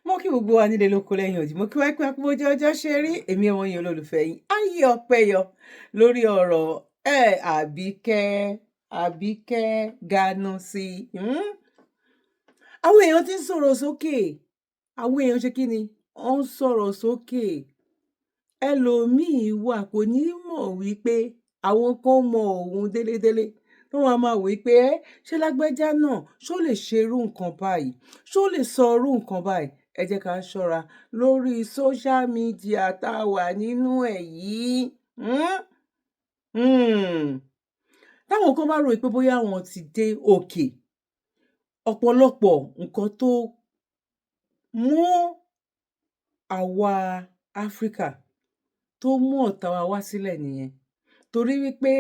Mo kí gbogbo wa nílé lóko lẹ́yìn odi. Mo kí wá pé akúbójú ọjọ́ ṣe rí. Èmi ọmọ yín olólùfẹ́ yín. Ayé ọpẹ́ yọ lórí ọ̀rọ̀ Àbíkẹ́ ganu sí. Àwọn èèyàn ti ń sọ̀rọ̀ sókè. Àwọn èèyàn ṣe kí ni? Wọ́n ń sọ̀rọ̀ sókè. Ẹlòmíì wà kò ní mọ̀ wípé àwọn kan mọ òun délédélé. Tó wọ́n máa wí pé ṣé lágbájá náà ṣó lè ṣerú nǹkan báyìí? Ṣó lè sọ irú nǹkan báyìí? Ẹ jẹ́ ká ṣọ́ra lórí social media tá a wà nínú ẹ̀ yìí. Táwọn kan bá rò pé bóyá àwọn ti dé òkè, ọ̀pọ̀lọpọ̀ nǹkan tó mú àwa Áfríkà tó mú ọ̀tá wa wá sílẹ̀ nìyẹn. Torí wípé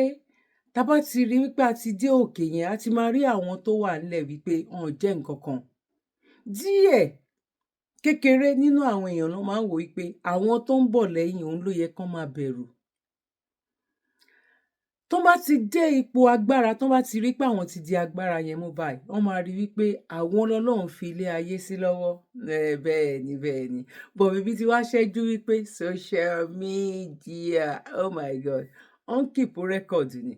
tá bá ti rí wípé a ti dé òkè yẹn, a ti máa rí àwọn tó wà nílẹ̀ wípé wọn ò jẹ́ nǹkan kan. Díẹ̀ kékeré nínú àwọn èèyàn ló máa ń wò wípé àwọn tó ń bọ̀ lẹ́yìn òun ló yẹ kán máa bẹ̀rù. Tó bá ti dé ipò agbára, tó bá ti rí pé àwọn ti di agbára yẹn mú báyìí, wọ́n máa rí wípé àwọn lọ́lọ́run fi ilé ayé sí lọ́wọ́. Bẹ́ẹ̀ ni. Bọ̀ bíbí ti wá ṣẹ́jú wípé social media, oh my God, on keep record ni.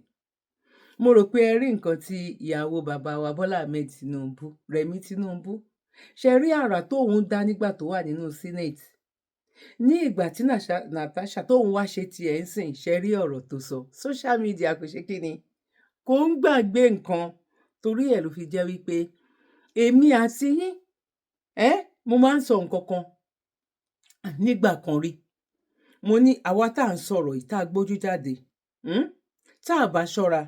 Mo rò pé ẹ rí nǹkan tí ìyàwó bàbá wa Bọ́lá Ahmed Tinubu, Rẹ̀mí Tinubu, ṣe rí àrà tóun dá nígbà tó wà nínú Senate. Ní ìgbà tí Natasha tóun wá ṣe tiẹ̀ ń sìn, ṣe rí ọ̀rọ̀ tó sọ. Social media kò ṣe kí ni? Kò ń gbàgbé nǹkan. Torí ẹ̀ ló fi jẹ́ wípé èmi àti yín, mo máa ń sọ nǹkan kan nígbà kan rí. Mo ní àwa tá à ń sọ̀rọ̀ yìí tá a gbójú jáde, tá a bá ṣọ́ra,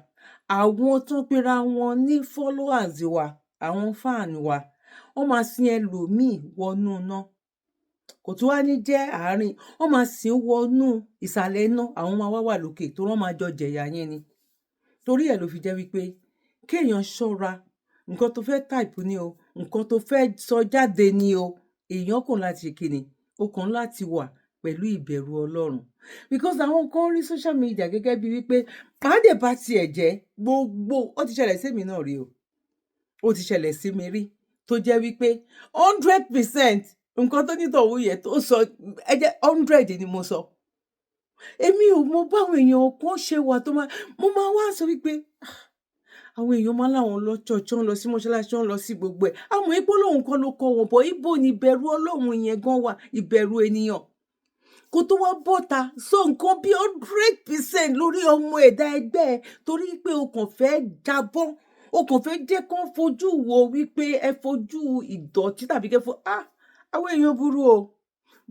àwọn tó ń pera wọn ní followers wa, àwọn fan wa, wọ́n máa sin ẹlòmíì wọnú iná. Kò tún wá ní jẹ́ àárín, wọ́n máa sìn wọnú ìsàlẹ̀ iná, àwọn máa wá wà lókè tó wọ́n máa jọ jẹ̀yà yẹn ni. Torí ẹ̀ ló fi jẹ́ wípé kéèyàn ṣọ́ra, nǹkan tó fẹ́ type ni o, nǹkan tó fẹ́ sọ jáde ni o, èèyàn kàn láti ṣe kíni, ó kàn láti wà pẹ̀lú ìbẹ̀rù Ọlọ́run. Because àwọn kan rí social media gẹ́gẹ́ bí wípé pàdé bá tiẹ̀ jẹ́ gbogbo, ó ti ṣẹlẹ̀ sí mi náà rí o. Ó ti ṣẹlẹ̀ sí mi rí tó jẹ́ wípé 100% nǹkan tó nítọ̀hún yẹn tó sọ, ẹ jẹ́ 100 ni mo sọ. Èmi ò mọ báwọn èèyàn kan ṣe wà tó mo máa wá sọ wípé àwọn èèyàn máa láwọn lọ church, wọ́n lọ sí mọ́ṣáláṣí, wọ́n lọ sí gbogbo ẹ̀. Àmọ́ ipò lóhun kan ló kọ́ wọn, bọ̀ ibo ni ìbẹ̀rù Ọlọ́run yẹn gan wà, ìbẹ̀rù ènìyàn. Kó tó wá bọ́ta sọ nǹkan bí 100% lórí ọmọ ẹ̀dá ẹgbẹ́ ẹ, torí pé o kàn fẹ́ jábọ́, o kàn fẹ́ jẹ́ kán fojú wo wípé ẹ fojú ìdọ̀tí tàbí kẹ́ àwọn èèyàn burú o.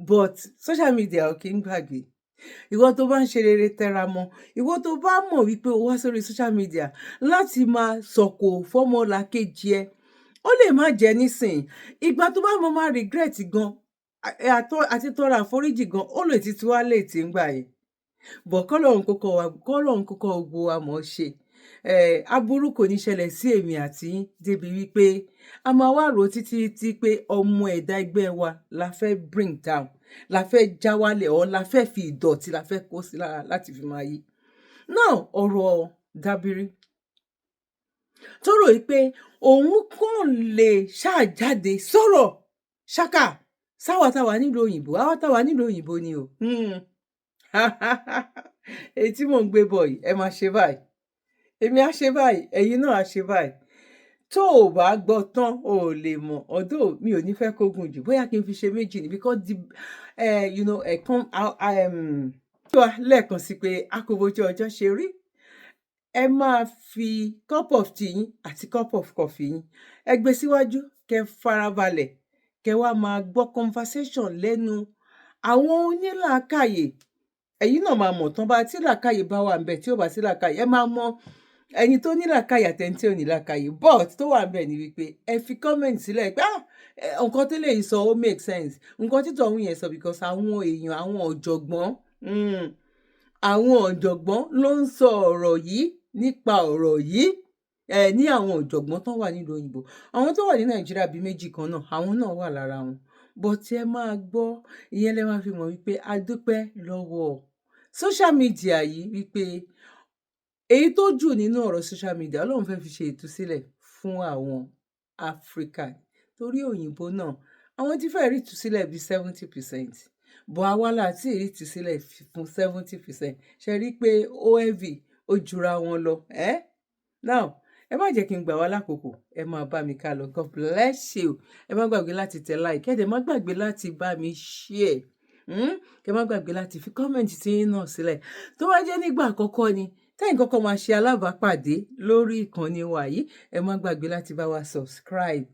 But social media ò kí ń gbàgbé. Ìwọ tó bá ń ṣe rere tẹra mọ́, ìwọ tó bá mọ̀ wípé o wá sórí social media láti máa sọ̀kò fọ́mọlàkejì ẹ, ó lè má jẹ́ nísìn. Ìgbà tó bá máa regret gan, àti tọrọ àforíjì gan, ó lè ti wá léètì ńgbà yẹn. But kọ́lọ́run kọ́kọ́ gbogbo wa mọ̀ ṣe. Aburú kò ní ṣẹlẹ̀ sí èmi àti yín débi wípé a máa wá rò títí pé ọmọ ẹ̀dá ẹgbẹ́ wa la fẹ́ bring down, la fẹ́ já wálẹ̀, or la fẹ́ fi ìdọ̀tí la fẹ́ kó sí lára láti fi máa yí. Now ọ̀rọ̀ Dabiri tó rò wípé òun kàn lè ṣàjáde sọ̀rọ̀ ṣáká sáwà táwa nílùú òyìnbó, àwa táwa nílùú òyìnbó ni o. Èyí tí mò ń gbé bọ̀ yìí, ẹ máa ṣe báyìí. Èmi á ṣe báyìí, ẹ̀yin náà á ṣe báyìí. Tó o bá gbọ́ tán, o ò lè mọ̀. Although mi ò ní fẹ́ kó gùn jù, bóyá kí n fi ṣe méjì ni, because ẹ̀kan tó wà lẹ́ẹ̀kan sí pé a kò bójú ọjọ́ ṣe rí. Ẹ máa fi cup of tea yín àti cup of coffee yín, ẹ gbé síwájú, kẹ́ farabalẹ̀, kẹ́ wá máa gbọ́ conversation lẹ́nu àwọn onílàákàyè. Ẹ̀yin náà máa mọ̀ tán bá tí làákàyè bá wà ńbẹ̀, tí ò bá sí làákàyè, ẹ máa mọ̀ ẹni tó ní làákàyè àti ẹni tí ò ní làákàyè. But tó wà ńbẹ̀ ni wípé ẹ fi comment sílẹ̀ pé nǹkan tí lèyí sọ ó make sense. Nǹkan tí tọ̀hún yẹn sọ, because àwọn èèyàn, àwọn ọ̀jọ̀gbọ́n ló ń sọ ọ̀rọ̀ yìí nípa ọ̀rọ̀ yìí. Ní àwọn ọ̀jọ̀gbọ́n tó wà nílùú òyìnbó. Àwọn tó wà ní Nàìjíríà bíi méjì kan náà, àwọn náà wà lára wọn. But ẹ máa gbọ́, ìyẹn lẹ máa fi mọ̀ wípé a dúpẹ́ lọ́wọ́ social media yìí, wípé èyí tó jù nínú ọ̀rọ̀ social media Ọlọ́run fẹ́ fi ṣe ìtúsílẹ̀ fún àwọn Áfríkà. Torí òyìnbó náà, àwọn tí fẹ́ẹ́ rí ìtúsílẹ̀ bíi 70%, bọ̀ àwa là tí rí ìtúsílẹ̀ fún 70%. Ṣe rí i pé ó heavy, ó jura wọn lọ. Now ẹ má jẹ́ kí n gbà wá lákòókò, ẹ máa bá mi ká lọ. God bless you. Ẹ má gbàgbé láti tẹ like, ẹ dẹ̀ má gbàgbé láti bá mi share. Kẹ má gbàgbé láti fi kọ́mẹ̀ntì tí yín náà sílẹ̀. Tó bá jẹ́ nígbà àkọ́kọ́ ni tẹ́yin kọ́kọ́ máa ṣe alábàápàdé lórí ìkànnì wa yìí, ẹ má gbàgbé láti bá wa subscribe.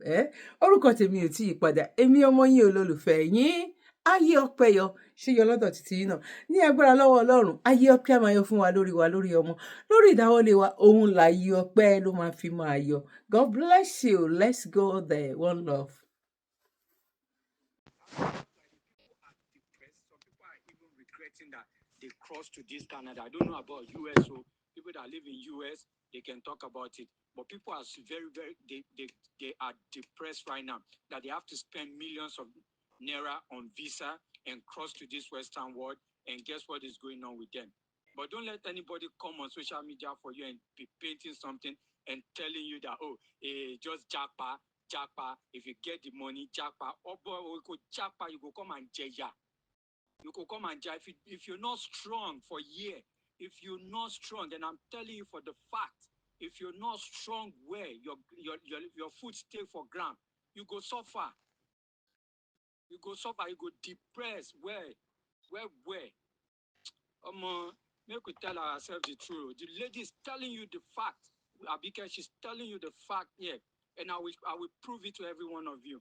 Orúkọ tèmi ò tí ì padà, èmi ọmọ yín olólùfẹ́ yín Ayé Ọpẹ́ yọ, ṣé yọ lọ́dọ̀ títí yín náà ní agbára lọ́wọ́ Ọlọ́run. Ayé ọpẹ́ á máa yọ fún wa, lórí ọmọ, lórí ìdáwọ́lé wa, òun láyé ọpẹ́ ló máa fi máa yọ. God bless you. Let's go there. One love. Some people are even regretting that they crossed to this Canada. I don't know about US, so people that live in US, they can talk about it. But people are very, they are depressed right now that they have to spend millions of naira on visa and cross to this Western world. And guess what is going on with them? But don't let anybody come on social media for you and be painting something and telling you that, just japa. If you get the money, japa. Oh boy, we go japa, you go come and jaya. You could come and japa. If you're not strong for a year, if you're not strong, and I'm telling you for the fact, if you're not strong where your foot stay for ground, you go suffer. You go suffer, you go depressed. Where? Make we tell ourselves the truth. The lady is telling you the fact. Abike, she's telling you the fact here. And I will prove it to every one of you.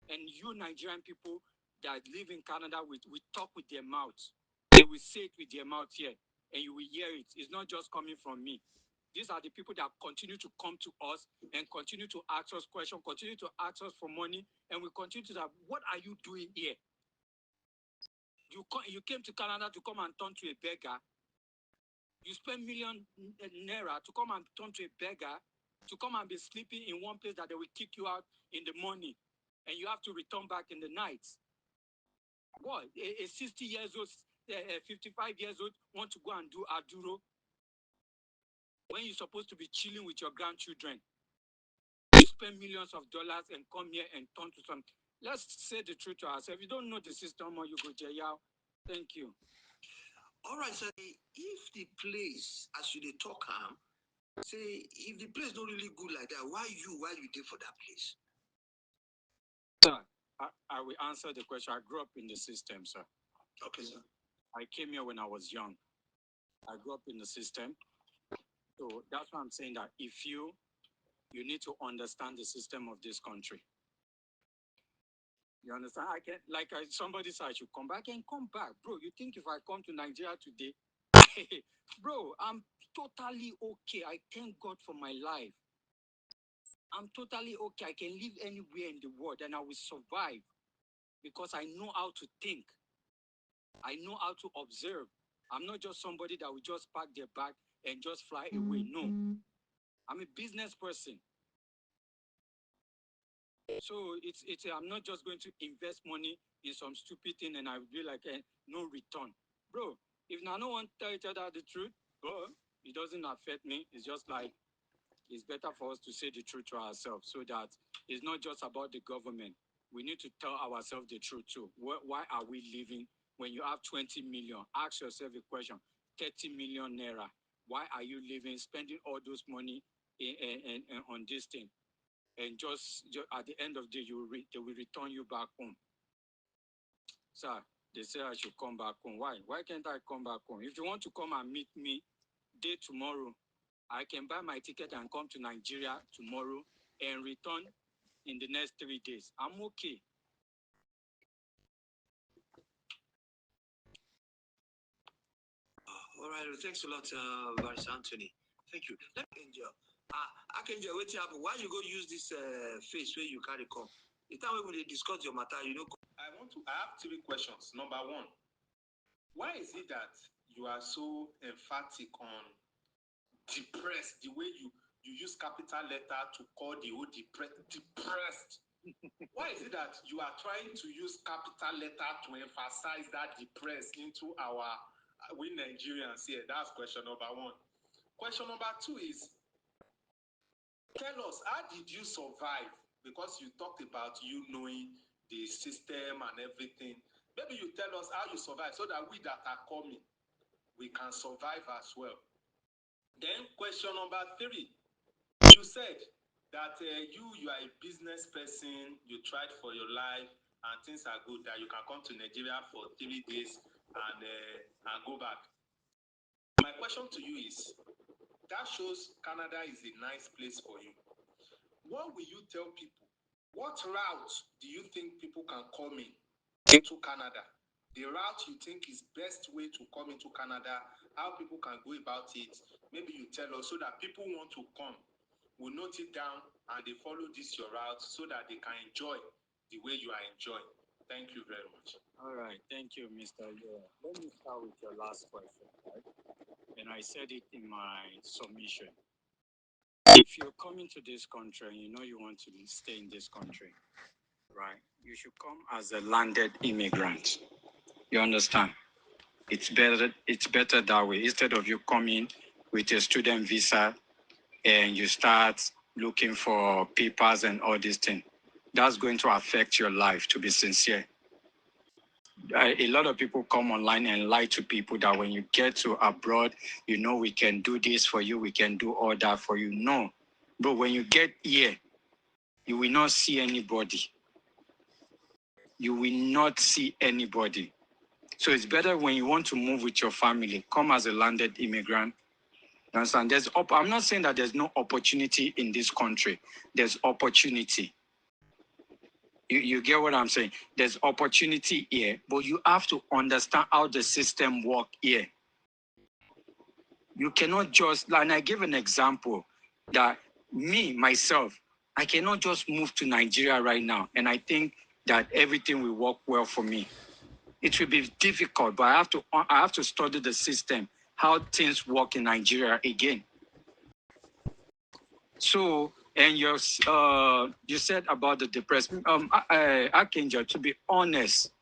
And you Nigerian people that live in Canada, we talk with their mouths. They will say it with their mouth here. And you will hear it. It's not just coming from me. These are the people that continue to come to us and continue to ask us questions, continue to ask us for money, and we continue to say, what are you doing here? You came to Canada to come and turn to a beggar. You spend million naira to come and turn to a beggar, to come and be sleeping in one place that they will kick you out in the morning, and you have to return back in the night. What? A 60 years old, 55 years old want to go and do aduro when you're supposed to be chilling with your grandchildren. You spend millions of dollars and come here and turn to some. Let's say the truth to ourselves. If you don't know the system, or you go jail. Thank you. All right, so if the place, as you dey talk say if the place not really good like that, why you did for that place? Sir, I will answer the question. I grew up in the system, sir. Okay, sir. I came here when I was young. I grew up in the system. So that's why I'm saying that if you need to understand the system of this country. You understand? Somebody said I should come back and come back. Bro, you think if I come to Nigeria today, bro, I'm totally okay. I thank God for my life. I'm totally okay. I can live anywhere in the world and I will survive because I know how to think. I know how to observe. I'm not just somebody that will just pack their bag and just fly away. No. I'm a business person. So I'm not just going to invest money in some stupid thing and I will be like, no return. Bro, if I don't want to tell each other the truth, bro, it doesn't affect me. It's just like, it's better for us to say the truth to ourselves so that it's not just about the government. We need to tell ourselves the truth too. Why are we living when you have 20 million? Ask yourself a question. 30 million naira. Why are you living, spending all those money on this thing? And just at the end of the day, they will return you back home. Sir, they say I should come back home. Why? Why can't I come back home? If you want to come and meet me day tomorrow, I can buy my ticket and come to Nigeria tomorrow and return in the next 3 days. I'm okay. All right, thanks a lot, Vice Anthony. Thank you. Let me enjoy. Archangel, wait up. Why you go use this face where you carry come? The time when they discuss your matter, I have 3 questions. Number 1, why is it that you are so emphatic on depressed, the way you use capital letter to call the whole depressed? Why is it that you are trying to use capital letter to emphasize that depressed into we Nigerians here? That's question number 1. Question number 2 is, tell us, how did you survive? Because you talked about you knowing the system and everything. Maybe you tell us how you survive so that we that are coming, we can survive as well. Then question number 3, you said that you are a business person, you tried for your life and things are good, that you can come to Nigeria for 3 days and go back. My question to you is, that shows Canada is a nice place for you. What will you tell people? What route do you think people can come into Canada? The route you think is best way to come into Canada, how people can go about it. Maybe you tell us so that people want to come, will note it down and they follow this your route so that they can enjoy the way you are enjoying. Thank you very much. All right, thank you, Mr. Yeah. Let me start with your last question, right? And I said it in my submission. If you're coming to this country and you know you want to stay in this country, right, you should come as a landed immigrant. You understand? It's better that way. Instead of you coming with a student visa and you start looking for papers and all these things, that's going to affect your life, to be sincere. A lot of people come online and lie to people that when you get to abroad, you know, we can do this for you, we can do all that for you. No. But when you get here, you will not see anybody. You will not see anybody. So it's better when you want to move with your family, come as a landed immigrant. You understand? I'm not saying that there's no opportunity in this country. There's opportunity. You get what I'm saying? There's opportunity here, but you have to understand how the system works here. You cannot just, and I give an example that myself, I cannot just move to Nigeria right now. And I think that everything will work well for me. It will be difficult, but I have to study the system, how things work in Nigeria again. So, and you said about the depressed. Archangel, to be honest,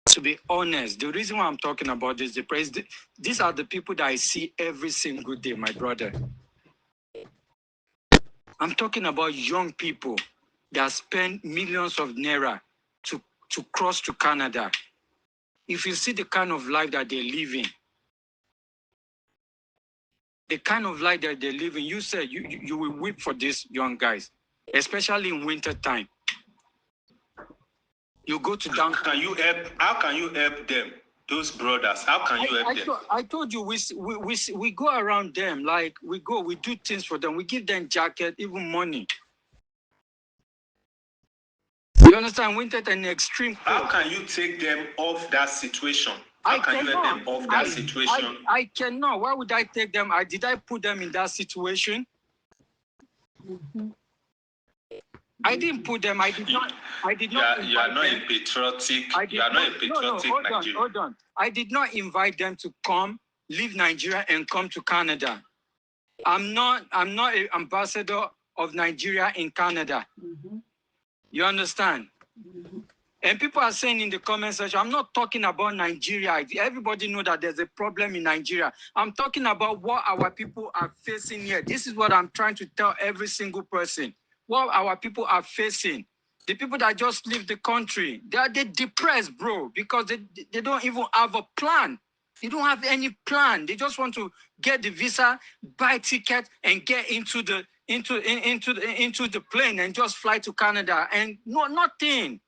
the reason why I'm talking about this depressed, these are the people that I see every single day, my brother. I'm talking about young people that spend millions of naira to cross to Canada. If you see the kind of life that they're living, you said you will weep for these young guys, especially in winter time. You go to down. How can you help them? Those brothers, how can you help them? I told you we go around them, like we do things for them. We give them jacket, even money. You understand? Winter and extreme cold. How can you take them off that situation? How can you help them off that situation? I cannot. Why would I take them? Did I put them in that situation? Mm-hmm. I didn't put them. I did not. You are not a patriotic. You are not a patriotic Nigerian. Hold on. I did not invite them to come, leave Nigeria, and come to Canada. I'm not an ambassador of Nigeria in Canada. Mm-hmm. You understand? Mm-hmm. And people are saying in the comment section, I'm not talking about Nigeria. Everybody knows that there's a problem in Nigeria. I'm talking about what our people are facing here. This is what I'm trying to tell every single person. What our people are facing. The people that just leave the country, they're depressed, bro, because they don't even have a plan. They don't have any plan. They just want to get the visa, buy ticket, and get into the plane and just fly to Canada. And nothing.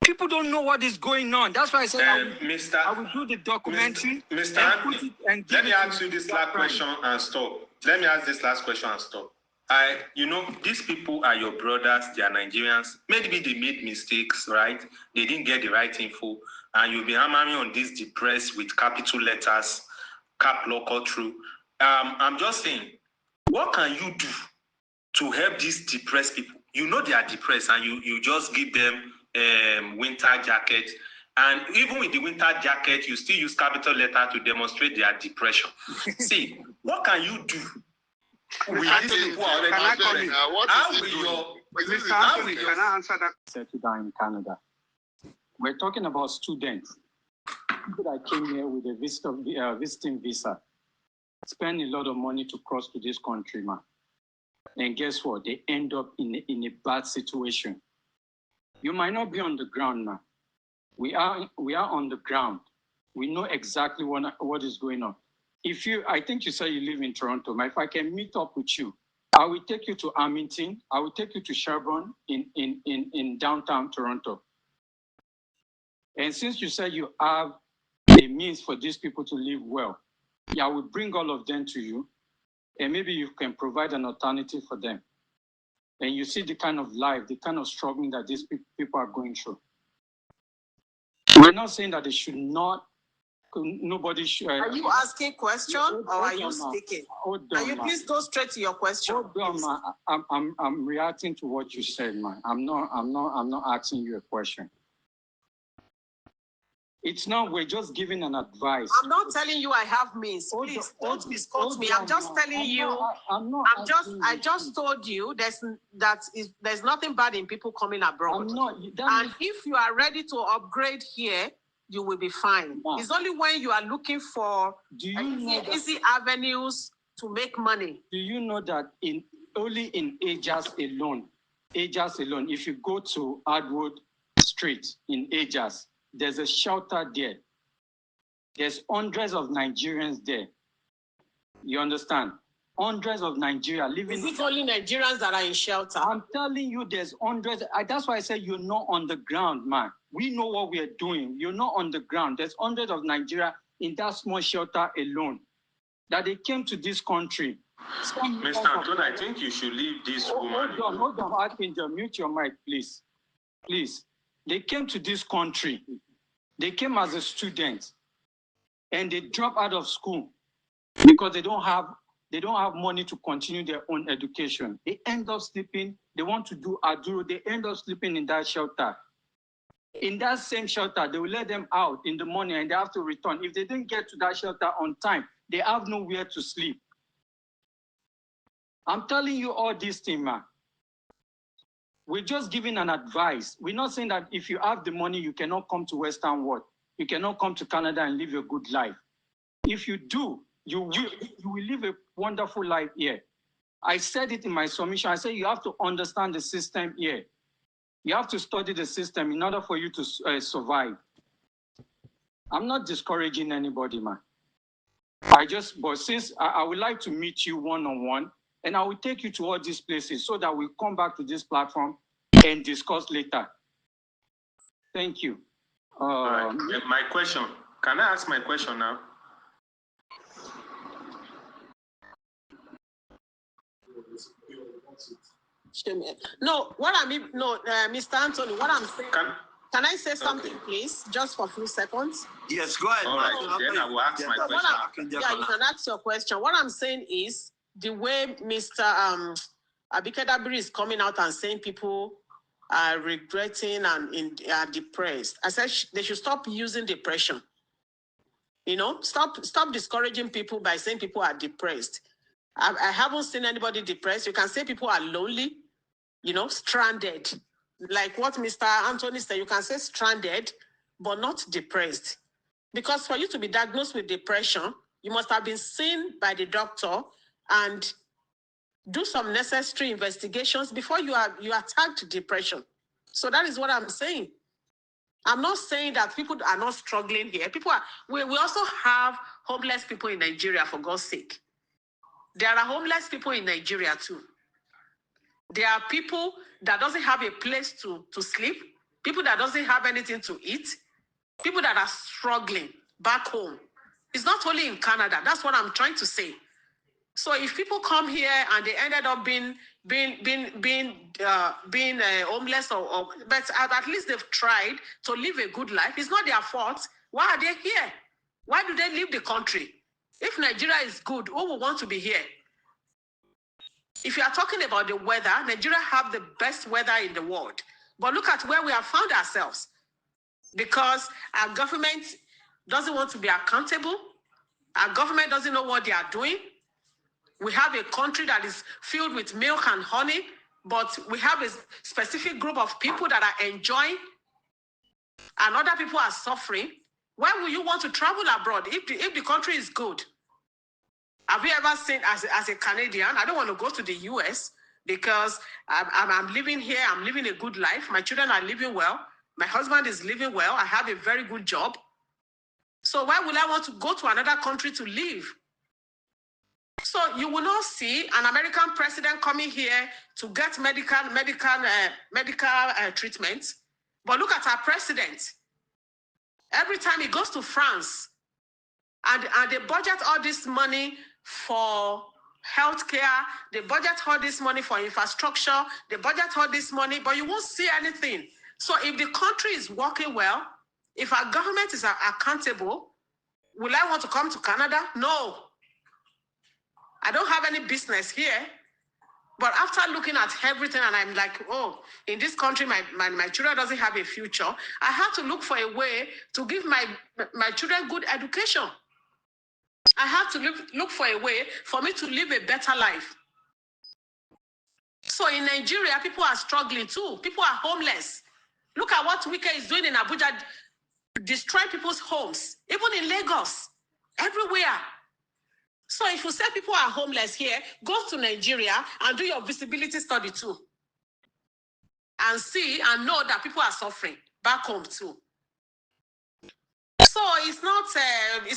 People don't know what is going on. That's why I said I will do the documentary. Let me ask you this last question and stop. These people are your brothers, they are Nigerians. Maybe they made mistakes, right? They didn't get the right info. And you'll be hammering on this depressed with capital letters, cap lock or true. I'm just saying, what can you do to help these depressed people? You know they are depressed and you just give them winter jacket. And even with the winter jacket, you still use capital letter to demonstrate their depression. See, what can you do? Can I answer that? Settle down in Canada. We're talking about students. People that came here with a visiting visa, spend a lot of money to cross to this country, man. And guess what? They end up in a bad situation. You might not be on the ground now. We are on the ground. We know exactly what is going on. I think you said you live in Toronto. If I can meet up with you, I will take you to Armington. I will take you to Sherbourne in downtown Toronto. And since you said you have a means for these people to live well, I will bring all of them to you, and maybe you can provide an alternative for them. And you see the kind of life, the kind of struggling that these people are going through. We're not saying that they should not, nobody should. Are you asking a question or are you speaking? Can you please go straight to your question? Hold on, man. I'm reacting to what you said, man. I'm not asking you a question. It's not, we're just giving an advice. I'm not telling you I have means. Please don't misquote me. I'm just telling you. I just told you there's nothing bad in people coming abroad. And if you are ready to upgrade here, you will be fine. It's only when you are looking for easy avenues to make money. Do you know that only in Ajas alone, if you go to Hardwood Street in Ajas, there's a shelter there. There's hundreds of Nigerians there. You understand? Hundreds of Nigerians living. Is it only Nigerians that are in shelter? I'm telling you, there's hundreds. That's why I said you're not on the ground, man. We know what we are doing. You're not on the ground. There's hundreds of Nigerians in that small shelter alone that they came to this country. Mr. Anton, I think you should leave this woman. Hold on. Archangel, mute your mic, please. Please. They came to this country. They came as a student, and they drop out of school because they don't have money to continue their own education. They end up sleeping. They want to do aduro. They end up sleeping in that shelter. In that same shelter, they will let them out in the morning, and they have to return. If they didn't get to that shelter on time, they have nowhere to sleep. I'm telling you all these things, man. We're just giving an advice. We're not saying that if you have the money, you cannot come to Western world. You cannot come to Canada and live a good life. If you do, you will live a wonderful life here. I said it in my submission. I said you have to understand the system here. You have to study the system in order for you to survive. I'm not discouraging anybody, man. But since I would like to meet you one-on-one, and I will take you to all these places so that we come back to this platform and discuss later. Thank you. Right. My question. Can I ask my question now? No, Mr. Anthony, what I'm saying. Can I say something, please, just for a few seconds? Yes, go ahead. All right, then I will ask my question. You can ask your question. What I'm saying is, the way Mr. Abike Dabiri is coming out and saying people are regretting and are depressed. I said they should stop using depression. Stop discouraging people by saying people are depressed. I haven't seen anybody depressed. You can say people are lonely, stranded. Like what Mr. Anthony said, you can say stranded, but not depressed. Because for you to be diagnosed with depression, you must have been seen by the doctor and do some necessary investigations before you are tagged depression. So that is what I'm saying. I'm not saying that people are not struggling here. We also have homeless people in Nigeria, for God's sake. There are homeless people in Nigeria too. There are people that doesn't have a place to sleep, people that doesn't have anything to eat, people that are struggling back home. It's not only in Canada. That's what I'm trying to say. So if people come here and they ended up being homeless, but at least they've tried to live a good life. It's not their fault. Why are they here? Why do they leave the country? If Nigeria is good, who will want to be here? If you are talking about the weather, Nigeria have the best weather in the world. But look at where we have found ourselves. Because our government doesn't want to be accountable. Our government doesn't know what they are doing. We have a country that is filled with milk and honey, but we have a specific group of people that are enjoying, and other people are suffering. Why will you want to travel abroad if the country is good? Have you ever seen, as a Canadian, I don't want to go to the US, because I'm living here. I'm living a good life. My children are living well. My husband is living well. I have a very good job. So why would I want to go to another country to live? So you will not see an American president coming here to get medical treatment. But look at our president. Every time he goes to France, and they budget all this money for healthcare, they budget all this money for infrastructure, they budget all this money, but you won't see anything. So if the country is working well, if our government is accountable, will I want to come to Canada? No. I don't have any business here. But after looking at everything, and I'm like, oh, in this country, my children doesn't have a future. I have to look for a way to give my children good education. I have to look for a way for me to live a better life. So in Nigeria, people are struggling too. People are homeless. Look at what Wike is doing in Abuja, destroying people's homes, even in Lagos, everywhere. So if you say people are homeless here, go to Nigeria and do your visibility study too. And see and know that people are suffering back home too. So it's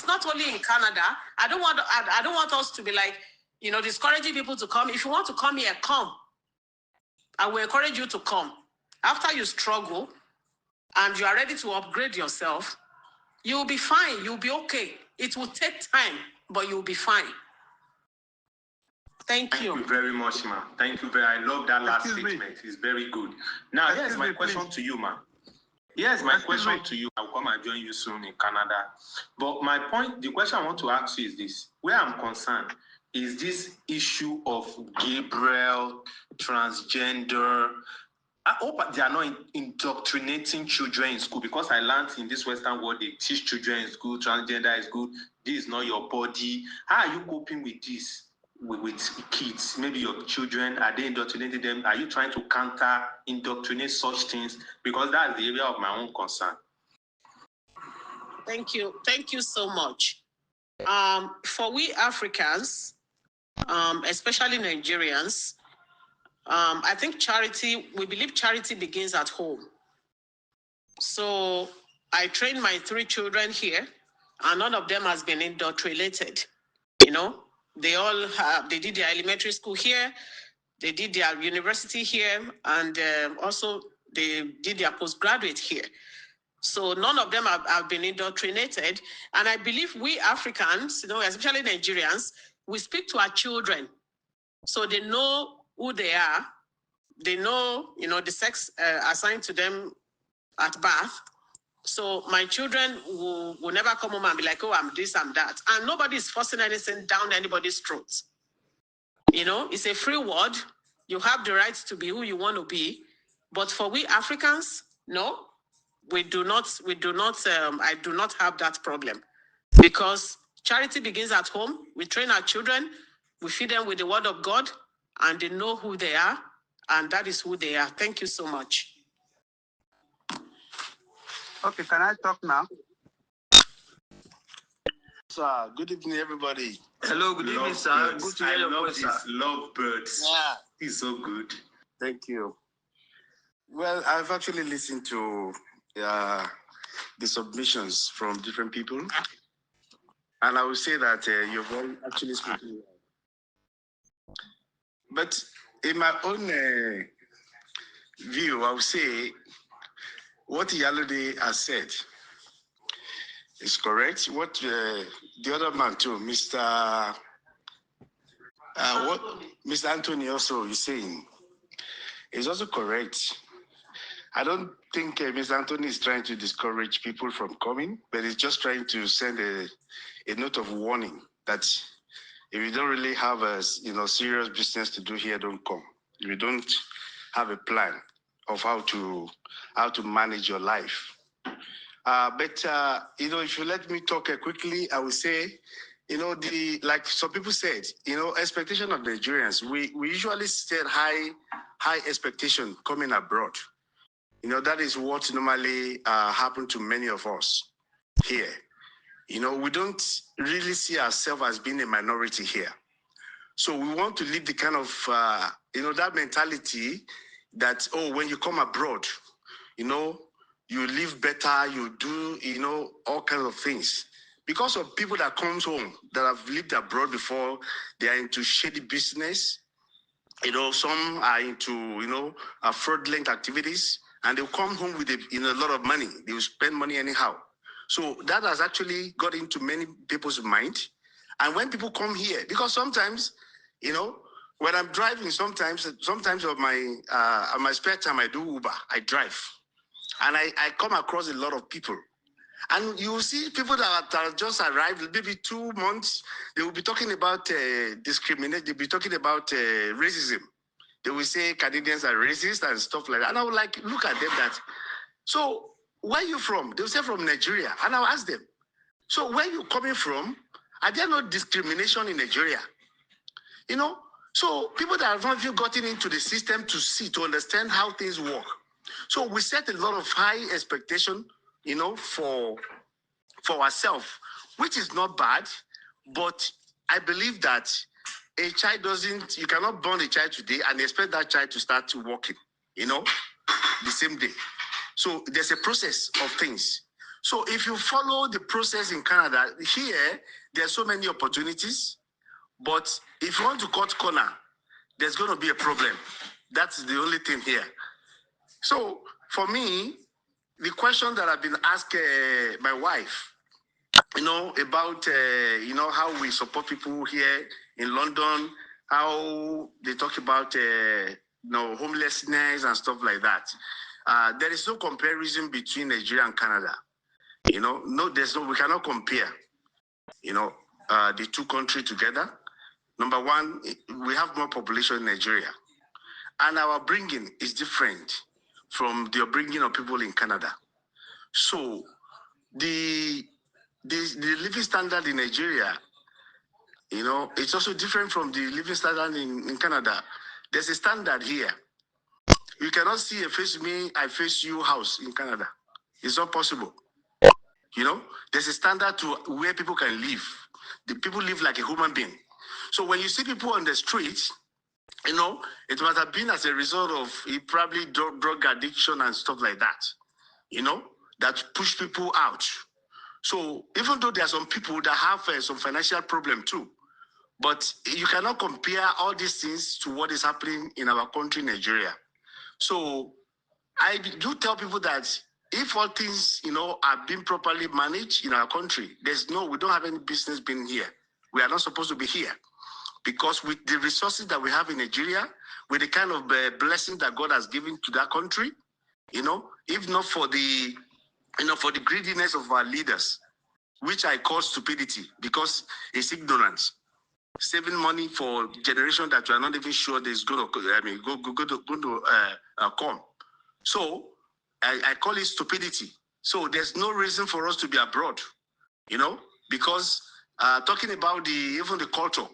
not only in Canada. I don't want us to be like, discouraging people to come. If you want to come here, come. I will encourage you to come. After you struggle and you are ready to upgrade yourself, you will be fine. You'll be okay. It will take time, but you'll be fine. Thank you. Thank you very much, ma. Thank you very. I love that last statement. It's very good. Now, here's my question to you, ma. Here's my question to you. I'll come and join you soon in Canada. But the question I want to ask you is this. Where I'm concerned is this issue of Gabriel, transgender. I hope they are not indoctrinating children in school, because I learned in this Western world, they teach children in school, transgender is good, this is not your body. How are you coping with this? With kids, maybe your children, are they indoctrinating them? Are you trying to counter indoctrinate such things? Because that's the area of my own concern. Thank you so much. For we Africans, especially Nigerians, I think we believe charity begins at home. So I trained my 3 children here, and none of them has been indoctrinated. They did their elementary school here, they did their university here, and also they did their postgraduate here. So none of them have been indoctrinated. And I believe we Africans, especially Nigerians, we speak to our children so they know who they are. They know, the sex assigned to them at birth. So my children will never come home and be like, oh, I'm this, I'm that. And nobody is forcing anything down anybody's throat. It's a free world. You have the right to be who you want to be. But for we Africans, no, we do not, I do not have that problem. Because charity begins at home. We train our children, we feed them with the word of God, and they know who they are, and that is who they are. Thank you so much. Okay, can I talk now? Sir, good evening, everybody. Hello, good evening, sir. Good to hear your voice, sir. Love birds. Yeah. It's so good. Thank you. Well, I've actually listened to the submissions from different people, and I will say that you've all actually spoken. But in my own view, I would say what Yalode has said is correct. What the other man too, Mr. Anthony also is saying is also correct. I don't think Mr. Anthony is trying to discourage people from coming, but he's just trying to send a note of warning that if you don't really have a serious business to do here, don't come. If you don't have a plan of how to manage your life. But if you let me talk quickly, I will say, like some people said, expectation of Nigerians, we usually set high expectation coming abroad. That is what normally happen to many of us here. We don't really see ourselves as being a minority here. So we want to leave the kind of, that mentality that, oh, when you come abroad, you live better, you do, all kinds of things. Because of people that comes home that have lived abroad before, they are into shady business. Some are into, fraudulent activities, and they'll come home with a lot of money. They will spend money anyhow. So that has actually got into many people's mind. And when people come here, because sometimes, when I'm driving, sometimes of my spare time, I do Uber, I drive. And I come across a lot of people. And you will see people that have just arrived, maybe 2 months, they will be talking about discrimination, they'll be talking about racism. They will say Canadians are racist and stuff like that. And I would like, look at them that, so where are you from? They'll say from Nigeria. And I'll ask them, so where are you coming from? Are there no discrimination in Nigeria? So people that have not even gotten into the system to understand how things work. So we set a lot of high expectation, for ourselves, which is not bad, but I believe that a child you cannot born a child today and expect that child to start working, the same day. So there's a process of things. So if you follow the process in Canada, here, there are so many opportunities, but if you want to cut corner, there's going to be a problem. That's the only thing here. So for me, the question that I've been asked my wife, about, how we support people here in London, how they talk about, homelessness and stuff like that. There is no comparison between Nigeria and Canada. We cannot compare, the two countries together. Number one, we have more population in Nigeria. And our upbringing is different from the upbringing of people in Canada. So the living standard in Nigeria, it's also different from the living standard in Canada. There's a standard here. You cannot see a face me, I face you house in Canada. It's not possible. There's a standard to where people can live. The people live like a human being. So when you see people on the street, it must have been as a result of probably drug addiction and stuff like that, that push people out. So even though there are some people that have some financial problem too, but you cannot compare all these things to what is happening in our country, Nigeria. So I do tell people that if all things, are being properly managed in our country, we don't have any business being here. We are not supposed to be here. Because with the resources that we have in Nigeria, with the kind of blessing that God has given to that country, if not for the, for the greediness of our leaders, which I call stupidity, because it's ignorance, saving money for generation that you are not even sure there's going to come. So I call it stupidity. So there's no reason for us to be abroad, because talking about even the culture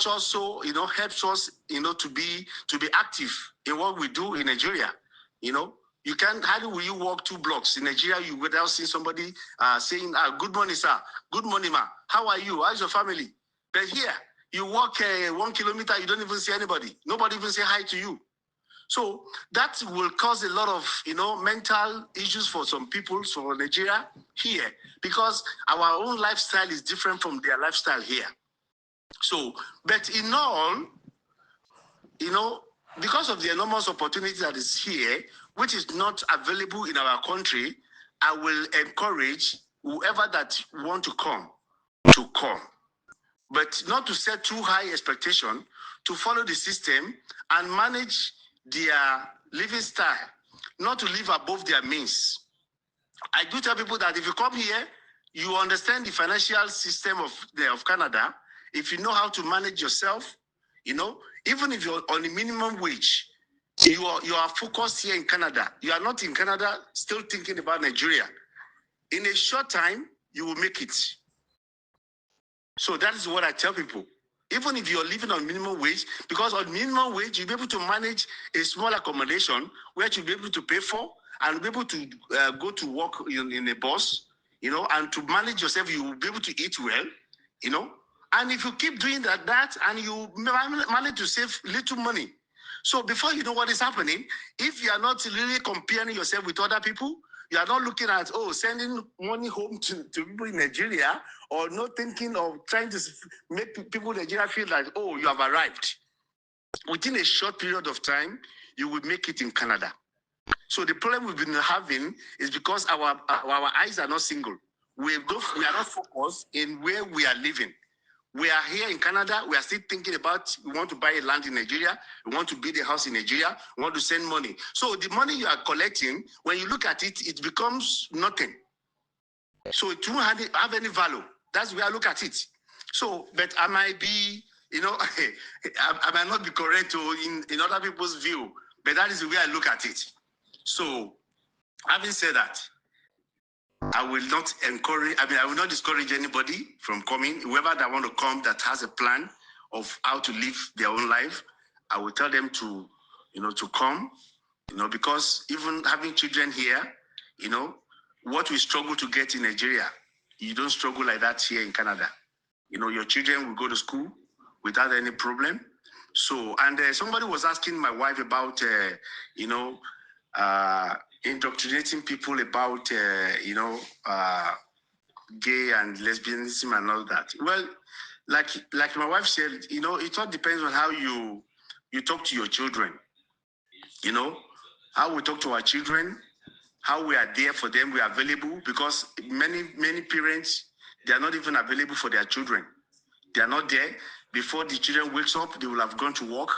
also, helps us, to be active in what we do in Nigeria. You can't, how will you walk 2 blocks in Nigeria without seeing somebody saying, good morning, sir. Good morning, ma. How are you? How's your family? But here, you walk 1 kilometer, you don't even see anybody. Nobody even say hi to you. So that will cause a lot of, mental issues for some people, for Nigeria here, because our own lifestyle is different from their lifestyle here. So, but in all, because of the enormous opportunity that is here, which is not available in our country, I will encourage whoever that want to come, but not to set too high expectation, to follow the system and manage their living style, not to live above their means. I do tell people that if you come here, you understand the financial system of Canada. If you know how to manage yourself, even if you're on a minimum wage, you are focused here in Canada. You are not in Canada still thinking about Nigeria. In a short time, you will make it. So that is what I tell people. Even if you're living on minimum wage, because on minimum wage, you'll be able to manage a small accommodation where you'll be able to pay for and be able to go to work in a bus, and to manage yourself, you will be able to eat well, And if you keep doing that and you manage to save little money, so before you know what is happening, if you are not really comparing yourself with other people, you are not looking at, sending money home to people in Nigeria, or not thinking of trying to make people in Nigeria feel like, you have arrived. Within a short period of time, you will make it in Canada. So the problem we've been having is because our eyes are not single. We are not focused in where we are living. We are here in Canada. We are still thinking about, we want to buy a land in Nigeria. We want to build a house in Nigeria. We want to send money. So the money you are collecting, when you look at it, it becomes nothing. So it won't have any value. That's the way I look at it. So, but I might be, I might not be correct in other people's view, but that is the way I look at it. So, having said that, I will not discourage anybody from coming. Whoever that want to come that has a plan of how to live their own life, I will tell them to come, because even having children here, what we struggle to get in Nigeria, you don't struggle like that here in Canada. Your children will go to school without any problem. So, and somebody was asking my wife about, indoctrinating people about, gay and lesbianism and all that. Well, like my wife said, it all depends on how you talk to your children. How we talk to our children, how we are there for them, we are available, because many parents, they are not even available for their children. They are not there. Before the children wakes up, they will have gone to work.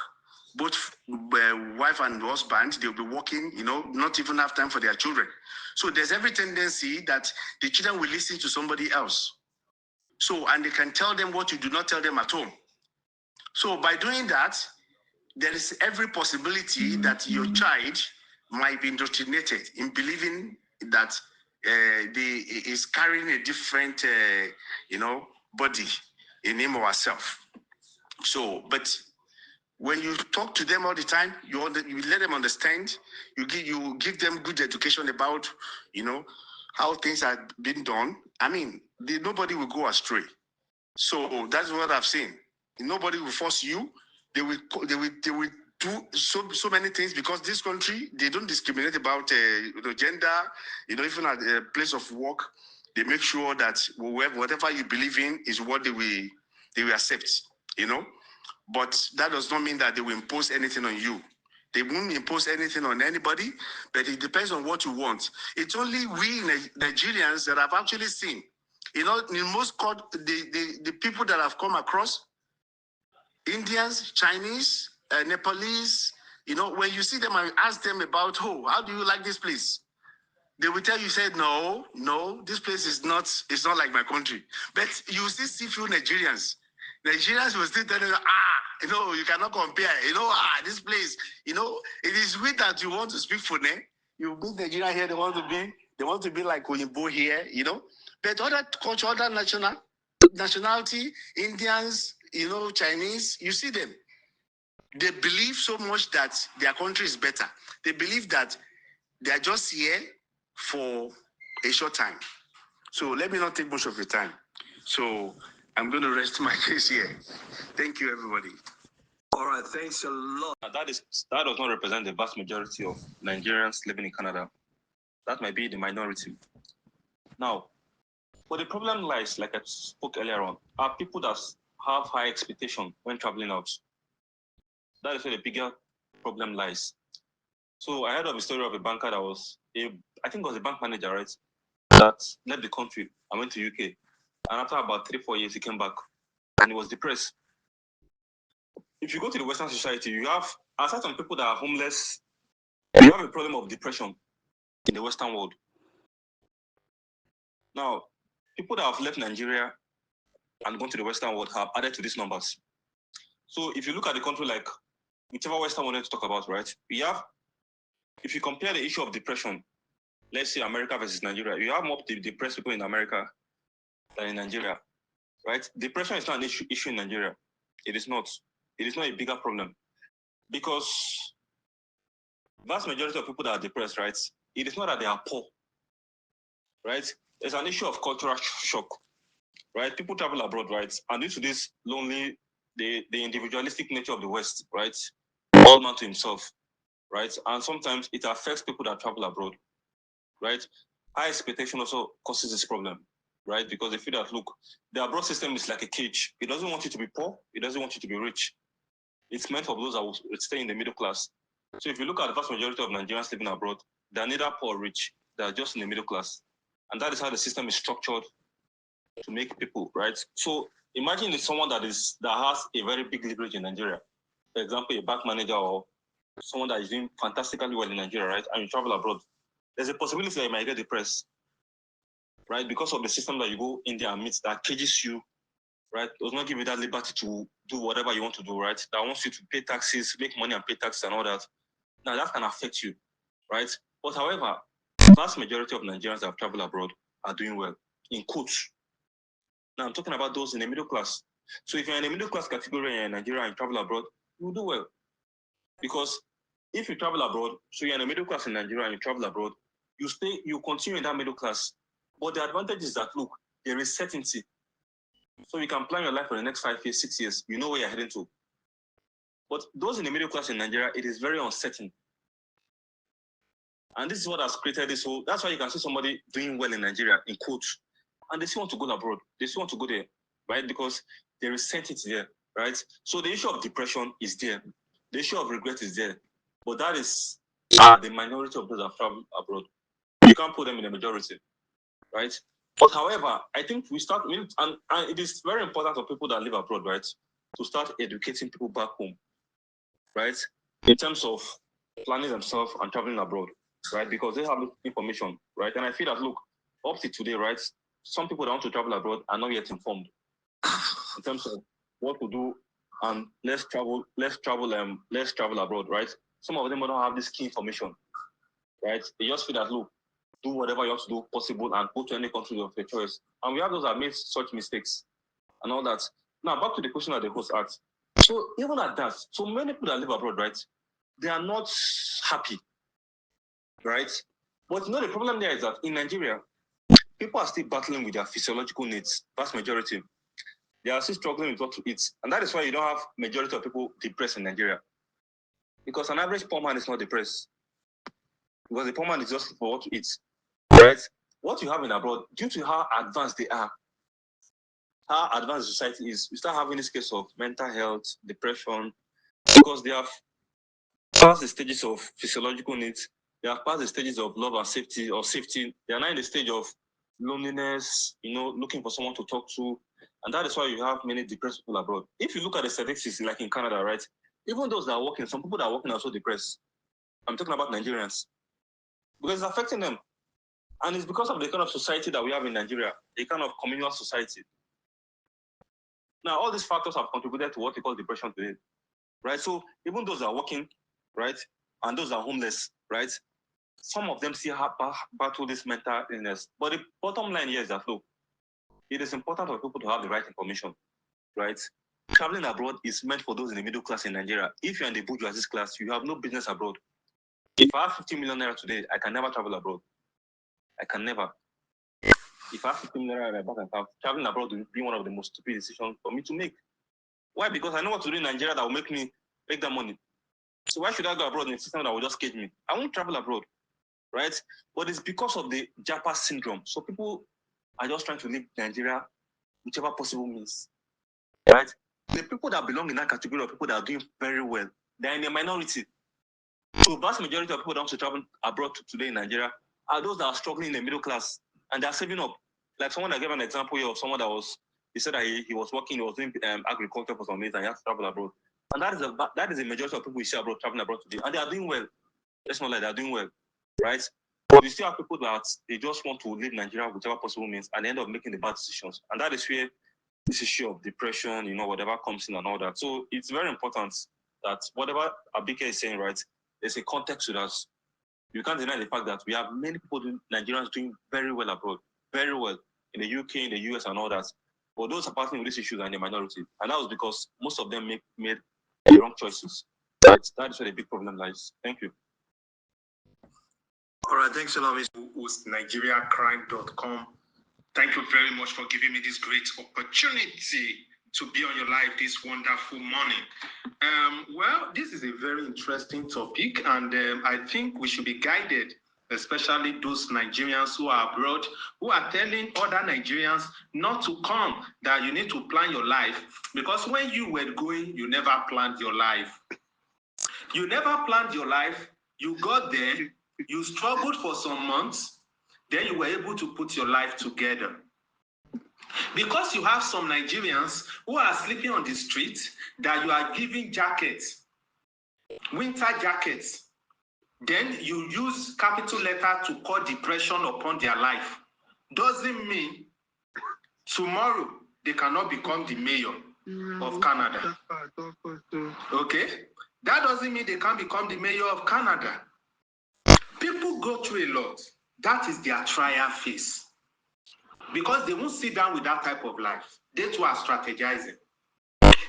Both wife and husband, they'll be working, not even have time for their children. So there's every tendency that the children will listen to somebody else. So, and they can tell them what you do not tell them at home. So by doing that, there is every possibility that your child might be indoctrinated in believing that is carrying a different, body in him or herself. So, but when you talk to them all the time, you let them understand. You give them good education about, how things are being done. I mean, nobody will go astray. So that's what I've seen. Nobody will force you. They will do so many things, because this country, they don't discriminate about gender. Even at a place of work, they make sure that whatever you believe in is what they will accept. But that does not mean that they will impose anything on you. They won't impose anything on anybody, but it depends on what you want. It's only we Nigerians that have actually seen, in most the people that have come across, Indians, Chinese, Nepalese, when you see them and ask them about, how do you like this place? They will tell you, no, this place is not like my country. But you still see few Nigerians will still tell you, you cannot compare, this place, it is weird that you want to speak for them. You meet Nigeria here, they want to be like Oyinbo here, but other culture, other nationality, Indians, Chinese, you see them. They believe so much that their country is better. They believe that they are just here for a short time. So let me not take much of your time. So I'm going to rest my case here. Thank you, everybody. All right, thanks a lot. That does not represent the vast majority of Nigerians living in Canada. That might be the minority. Now, but the problem lies, like I spoke earlier on, are people that have high expectation when traveling out. That is where the bigger problem lies. So I heard of a story of a banker that was I think it was a bank manager, right? That left the country and went to UK. And after about 3-4 years, he came back and he was depressed. If you go to the Western society, you have, aside from people that are homeless, you have a problem of depression in the Western world. Now, people that have left Nigeria and gone to the Western world have added to these numbers. So if you look at the country like whichever Western we want to talk about, right? We have, if you compare the issue of depression, let's say America versus Nigeria, you have more depressed people in America than in Nigeria, right? Depression is not an issue in Nigeria. It is not. It is not a bigger problem, because vast majority of people that are depressed, right? It is not that they are poor, right? There's an issue of cultural shock, right? People travel abroad, right? And due to this lonely, the individualistic nature of the West, right? All man to himself, right? And sometimes it affects people that travel abroad, right? High expectation also causes this problem, right? Because they feel that, look, the abroad system is like a cage. It doesn't want you to be poor. It doesn't want you to be rich. It's meant for those that will stay in the middle class. So if you look at the vast majority of Nigerians living abroad, they're neither poor or rich. They're just in the middle class. And that is how the system is structured to make people, right? So imagine if someone that has a very big leverage in Nigeria, for example, a bank manager or someone that is doing fantastically well in Nigeria, right? And you travel abroad, there's a possibility that you might get depressed, right? Because of the system that you go in there and meet that cages you, right? Does not give you that liberty to do whatever you want to do, right? That wants you to pay taxes, make money and pay taxes and all that. Now that can affect you, right? But however, the vast majority of Nigerians that have traveled abroad are doing well, in quotes. Now I'm talking about those in the middle class. So if you're in the middle class category in Nigeria and travel abroad, you will do well. Because if you travel abroad, so you're in the middle class in Nigeria and you travel abroad, you continue in that middle class. But the advantage is that, look, there is certainty. So you can plan your life for the next 5 years, 6 years. You know where you're heading to. But those in the middle class in Nigeria, it is very uncertain. And this is what has created this whole. That's why you can see somebody doing well in Nigeria, in quotes, and they still want to go abroad. They still want to go there, right? Because there is certainty there, right? So the issue of depression is there. The issue of regret is there. But that is the minority of those that travel abroad. You can't put them in the majority, right? But however, I think we start, and it is very important for people that live abroad, right, to start educating people back home, right, in terms of planning themselves and traveling abroad, right, because they have information, right, and I feel that, look, up to today, right, some people that want to travel abroad are not yet informed in terms of what to do and let's travel abroad, right? Some of them don't have this key information, right? They just feel that, look, do whatever you have to do possible and go to any country of your choice. And we have those that made such mistakes and all that. Now, back to the question that the host asked. So even at that, so many people that live abroad, right, they are not happy, right? But you know, the problem there is that in Nigeria, people are still battling with their physiological needs, vast majority. They are still struggling with what to eat. And that is why you don't have majority of people depressed in Nigeria. Because an average poor man is not depressed. Because the poor man is just for what to eat, right? What you have in abroad, due to how advanced they are, how advanced society is, you start having this case of mental health, depression, because they have passed the stages of physiological needs, they have passed the stages of love and safety or safety. They are now in the stage of loneliness, you know, looking for someone to talk to. And that is why you have many depressed people abroad. If you look at the statistics, like in Canada, right? Even those that are working, some people that are working are also depressed. I'm talking about Nigerians. Because it's affecting them. And it's because of the kind of society that we have in Nigeria, a kind of communal society. Now, all these factors have contributed to what we call depression today, right? So even those that are working, right, and those that are homeless, right, some of them still have battle this mental illness. But the bottom line here is that, look, it is important for people to have the right information, right? Traveling abroad is meant for those in the middle class in Nigeria. If you're in the bourgeoisie class, you have no business abroad. If I have 50 million naira today, I can never travel abroad. I can never. If I have 50 million naira in my bank account, traveling abroad will be one of the most stupid decisions for me to make. Why? Because I know what to do in Nigeria that will make me make that money. So why should I go abroad in a system that will just cage me? I won't travel abroad, right? But it's because of the japa syndrome. So people are just trying to leave Nigeria whichever possible means, right? The people that belong in that category of people that are doing very well, they're in a minority. So vast majority of people that want to travel abroad today in Nigeria are those that are struggling in the middle class and they're saving up. Like someone that gave an example here of someone that he said that he was working, he was doing agriculture for some reason and he has to travel abroad. And that is a majority of people we see abroad traveling abroad today. And they are doing well. Let's not lie, they are doing well, right? But you still have people that they just want to leave Nigeria whichever possible means and they end up making the bad decisions. And that is where this issue of depression, you know, whatever comes in and all that. So it's very important that whatever Abike is saying, right, there's a context to that. You can't deny the fact that we have many people, Nigerians, doing very well abroad, very well in the UK, in the US, and all that. But those are battling with these issues are in the minority, and that was because most of them made the wrong choices. That is where the big problem lies. Thank you. All right, thanks a lot, Mr. Host NigeriaCrime.com Thank you very much for giving me this great opportunity to be on your live this wonderful morning. Well, this is a very interesting topic, and I think we should be guided, especially those Nigerians who are abroad, who are telling other Nigerians not to come, that you need to plan your life, because when you were going, you never planned your life. You never planned your life. You got there, you struggled for some months, then you were able to put your life together. Because you have some Nigerians who are sleeping on the street that you are giving jackets, winter jackets, then you use capital letter to call depression upon their life. Doesn't mean tomorrow they cannot become the mayor of Canada. Okay? That doesn't mean they can't become the mayor of Canada. People go through a lot. That is their trial phase. Because they won't sit down with that type of life. They too are strategizing.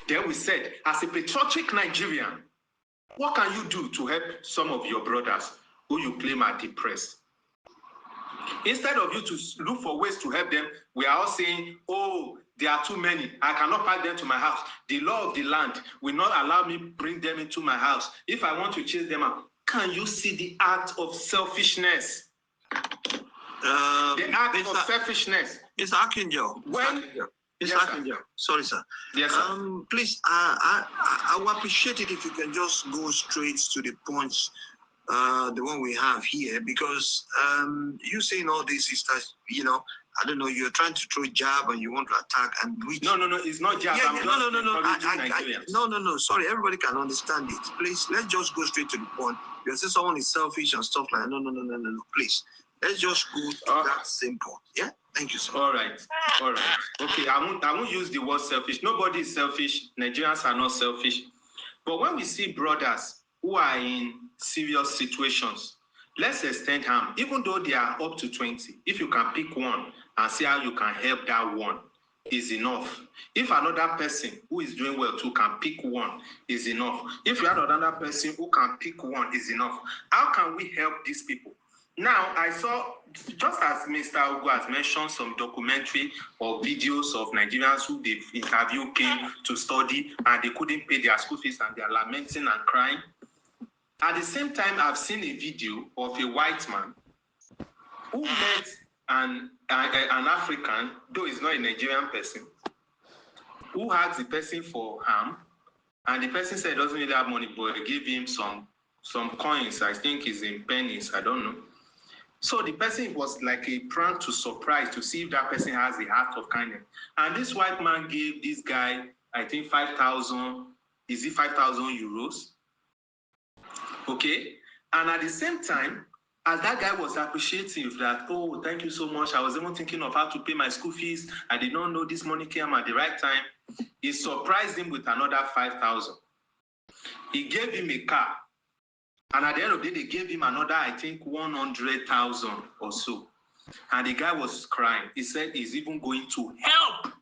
Then we said, as a patriotic Nigerian, what can you do to help some of your brothers who you claim are depressed? Instead of you to look for ways to help them, we are all saying, oh, there are too many. I cannot pack them to my house. The law of the land will not allow me bring them into my house. If I want to chase them out, can you see the act of selfishness? The act of selfishness. Mr. Archangel. Mr. Archangel. Sorry, sir. Yes, sir. Please, I would appreciate it if you can just go straight to the points, the one we have here, because you saying all this is that, I don't know, you're trying to throw jab and you want to attack and reach. No, it's not jab. No. Sorry, everybody can understand it. Please, let's just go straight to the point. You say someone is selfish and stuff like that. No. Please, let's just go to that simple. Yeah. Thank you, sir. All right. Okay, I won't use the word selfish. Nobody is selfish. Nigerians are not selfish. But when we see brothers who are in serious situations, let's extend harm. Even though they are up to 20, if you can pick one and see how you can help that one, is enough. If another person who is doing well too can pick one, is enough. If you have another person who can pick one, is enough. How can we help these people? Now, I saw, just as Mr. Ugo has mentioned, some documentary or videos of Nigerians who they've interviewed came to study and they couldn't pay their school fees and they're lamenting and crying. At the same time, I've seen a video of a white man who met an African, though he's not a Nigerian person, who asked the person for harm, and the person said he doesn't really have money, but he gave him some coins. I think it's in pennies, I don't know. So the person was like a prank to surprise to see if that person has the heart of kindness. And this white man gave this guy, I think 5,000, is it 5,000 euros? Okay. And at the same time, as that guy was appreciative that, oh, thank you so much. I was even thinking of how to pay my school fees. I did not know this money came at the right time. He surprised him with another 5,000. He gave him a car. And at the end of the day, they gave him another, I think, 100,000 or so. And the guy was crying. He said he's even going to help.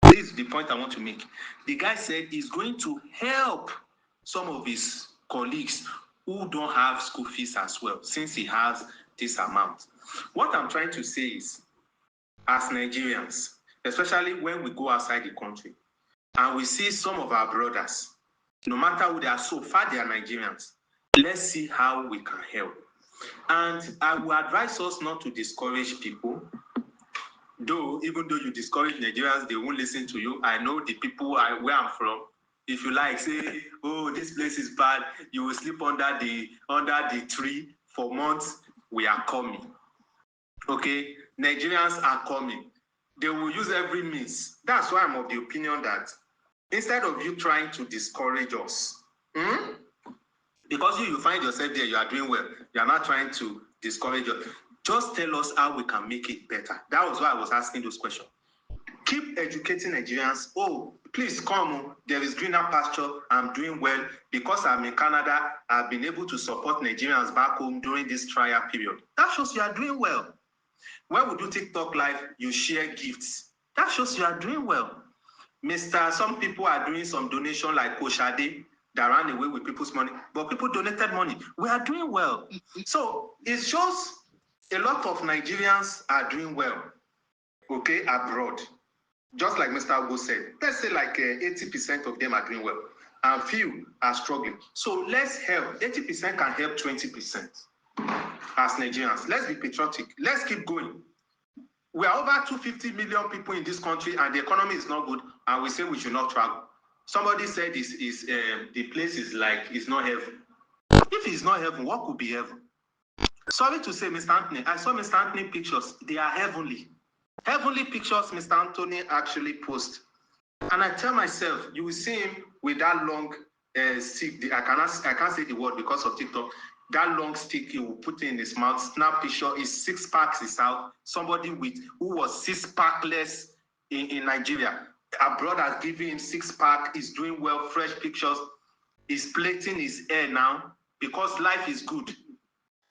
This is the point I want to make. The guy said he's going to help some of his colleagues who don't have school fees as well, since he has this amount. What I'm trying to say is, as Nigerians, especially when we go outside the country, and we see some of our brothers, no matter who they are, so far they are Nigerians, let's see how we can help. And I will advise us not to discourage people. Though, even though you discourage Nigerians, they won't listen to you. I know the people where I'm from. If you like, say, oh, this place is bad, you will sleep under the tree for months. We are coming. Okay? Nigerians are coming. They will use every means. That's why I'm of the opinion that instead of you trying to discourage us, because you find yourself there, you are doing well. You are not trying to discourage us. Just tell us how we can make it better. That was why I was asking those questions. Keep educating Nigerians. Oh, please come. There is greener pasture. I'm doing well. Because I'm in Canada, I've been able to support Nigerians back home during this trial period. That shows you are doing well. When we do TikTok live, you share gifts. That shows you are doing well. Some people are doing some donation like Koshade that ran away with people's money, but people donated money. We are doing well. So it shows a lot of Nigerians are doing well. okay, abroad. Just like Mr. Awon said, let's say like 80% of them are doing well and few are struggling. So let's help. 80% can help 20% as Nigerians. Let's be patriotic. Let's keep going. We are over 250 million people in this country and the economy is not good and we say we should not travel. Somebody said the place is like, it's not heaven. If it's not heaven, what could be heaven? Sorry to say, Mr. Anthony, I saw Mr. Anthony pictures. They are heavenly. Heavenly pictures Mr. Anthony actually posts. And I tell myself, you will see him with that long stick. I can't say the word because of TikTok. That long stick he will put in his mouth, snap picture, his 6 packs is out. Somebody who was 6-packless in Nigeria. Abroad has given him 6-pack, he's doing well, fresh pictures. He's plating his hair now because life is good.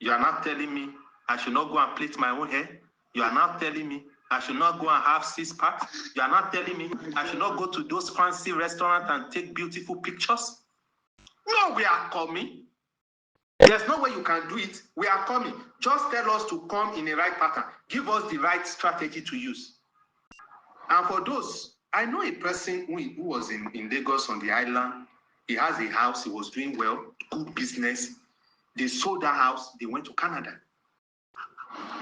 You are not telling me I should not go and plait my own hair. You are not telling me I should not go and have 6-packs. You are not telling me I should not go to those fancy restaurants and take beautiful pictures. No, we are coming. There's no way you can do it. We are coming. Just tell us to come in the right pattern. Give us the right strategy to use. And for those, I know a person who was in Lagos on the island. He has a house. He was doing well, good business. They sold that house. They went to Canada.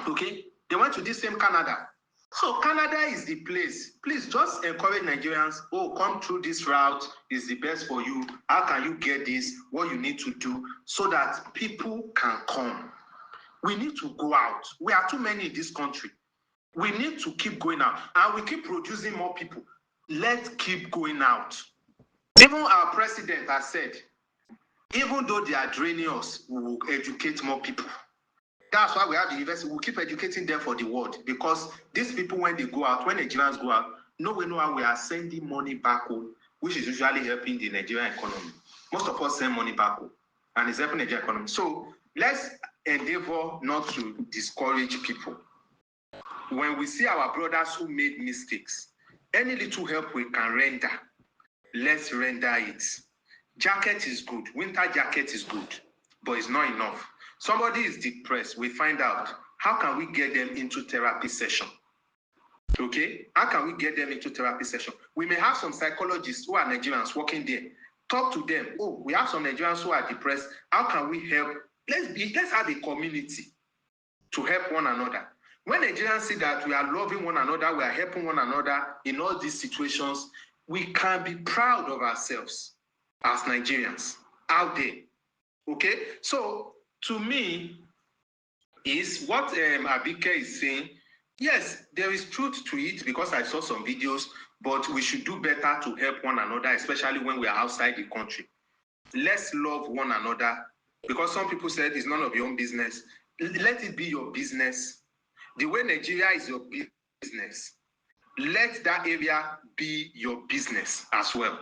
Okay? They went to this same Canada. So Canada is the place. Please just encourage Nigerians. Oh, come through this route. Is the best for you. How can you get this? What you need to do so that people can come. We need to go out. We are too many in this country. We need to keep going out. And we keep producing more people. Let's keep going out. Even our president has said, even though they are draining us, we will educate more people. That's why we have the university. We'll keep educating them for the world. Because these people, when they go out, when Nigerians go out, we know how we are sending money back home, which is usually helping the Nigerian economy. Most of us send money back home, and it's helping the Nigerian economy. So let's endeavor not to discourage people. When we see our brothers who made mistakes, any little help we can render, let's render it. Jacket is good. Winter jacket is good, but it's not enough. Somebody is depressed. We find out, how can we get them into therapy session? Okay? How can we get them into therapy session? We may have some psychologists who are Nigerians working there. Talk to them. Oh, we have some Nigerians who are depressed. How can we help? Let's have a community to help one another. When Nigerians see that we are loving one another, we are helping one another in all these situations, we can be proud of ourselves as Nigerians out there. Okay? So, to me, is what Abike is saying. Yes, there is truth to it because I saw some videos, but we should do better to help one another, especially when we are outside the country. Let's love one another because some people said it's none of your own business. Let it be your business. The way Nigeria is your business, let that area be your business as well.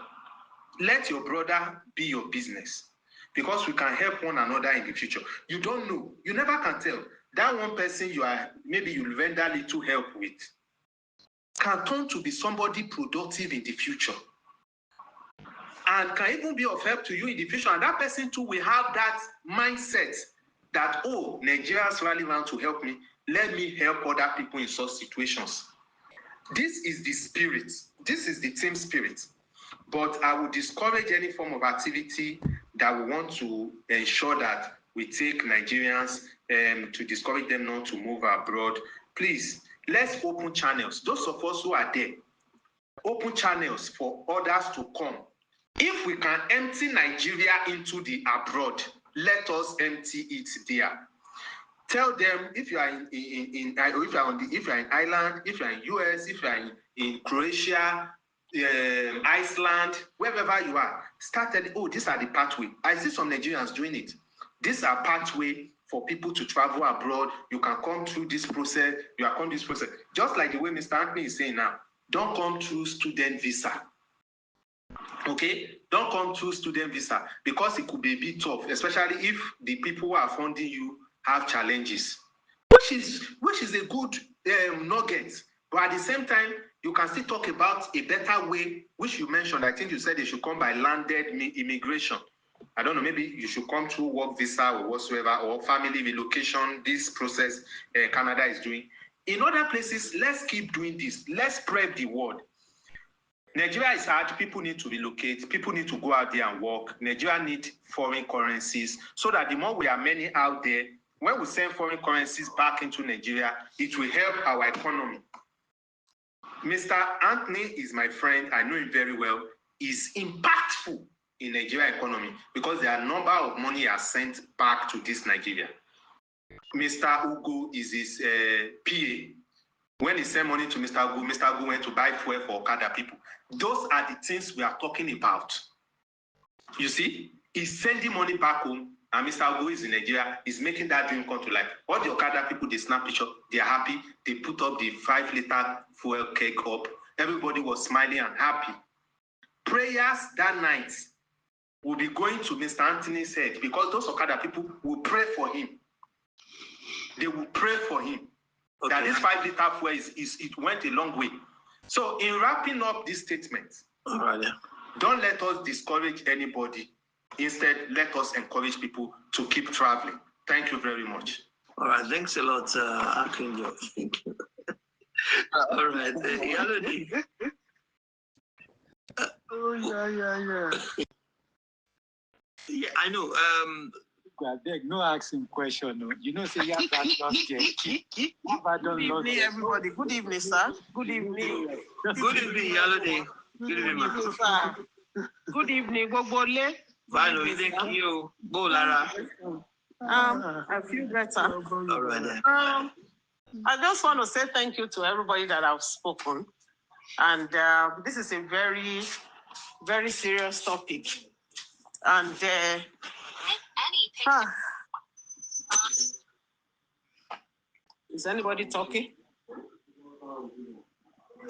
Let your brother be your business because we can help one another in the future. You don't know. You never can tell. That one person maybe you'll render little help with can turn to be somebody productive in the future and can even be of help to you in the future. And that person too will have that mindset that, oh, Nigerians rally around to help me. Let me help other people in such situations. This is the spirit. This is the team spirit. But I would discourage any form of activity that we want to ensure that we take Nigerians to discourage them not to move abroad. Please, let's open channels. Those of us who are there, open channels for others to come. If we can empty Nigeria into the abroad, let us empty it there. Tell them if you are in Ireland, if you are in US, if you are in Croatia, Iceland, wherever you are, start telling, oh, these are the pathway. I see some Nigerians doing it. These are pathway for people to travel abroad. You can come through this process. You are coming through this process. Just like the way Mr. Anthony is saying now, don't come through student visa. Okay? Don't come through student visa because it could be a bit tough, especially if the people who are funding you have challenges, which is a good nugget. But at the same time, you can still talk about a better way, which you mentioned. I think you said they should come by landed immigration. I don't know, maybe you should come through work visa or whatsoever, or family relocation, this process Canada is doing. In other places, let's keep doing this. Let's spread the word. Nigeria is hard. People need to relocate. People need to go out there and work. Nigeria needs foreign currencies so that the more we are many out there, when we send foreign currencies back into Nigeria, it will help our economy. Mr. Anthony is my friend. I know him very well. He's impactful in Nigeria economy because there are a number of money he has sent back to this Nigeria. Mr. Ugo is his PA. When he sent money to Mr. Ugo went to buy fuel for Okada people. Those are the things we are talking about. You see, he's sending money back home, and Mr. Ugo is in Nigeria. He's making that dream come to life. All the Okada people, they snap picture. They are happy. They put up the 5-liter fuel keg up. Everybody was smiling and happy. Prayers that night will be going to Mr. Anthony's head because those Okada people will pray for him. They will pray for him. Okay. That this 5-liter fuel it went a long way. So in wrapping up this statement, don't let us discourage anybody. Instead, let us encourage people to keep traveling. Thank you very much. All right, thanks a lot, Akinjo. Thank you. All right, Yalodi. Yeah, I know. I beg, no asking question. No. You know, say you have that last year. Good evening, everybody. Good evening, sir. Good evening. Good evening, Yalodi. Good evening, sir. Good evening, Gbogbole. Fine, thank you. Go, Lara. I feel better. All right. I just want to say thank you to everybody that have spoken. And this is a very, very serious topic. And is anybody talking?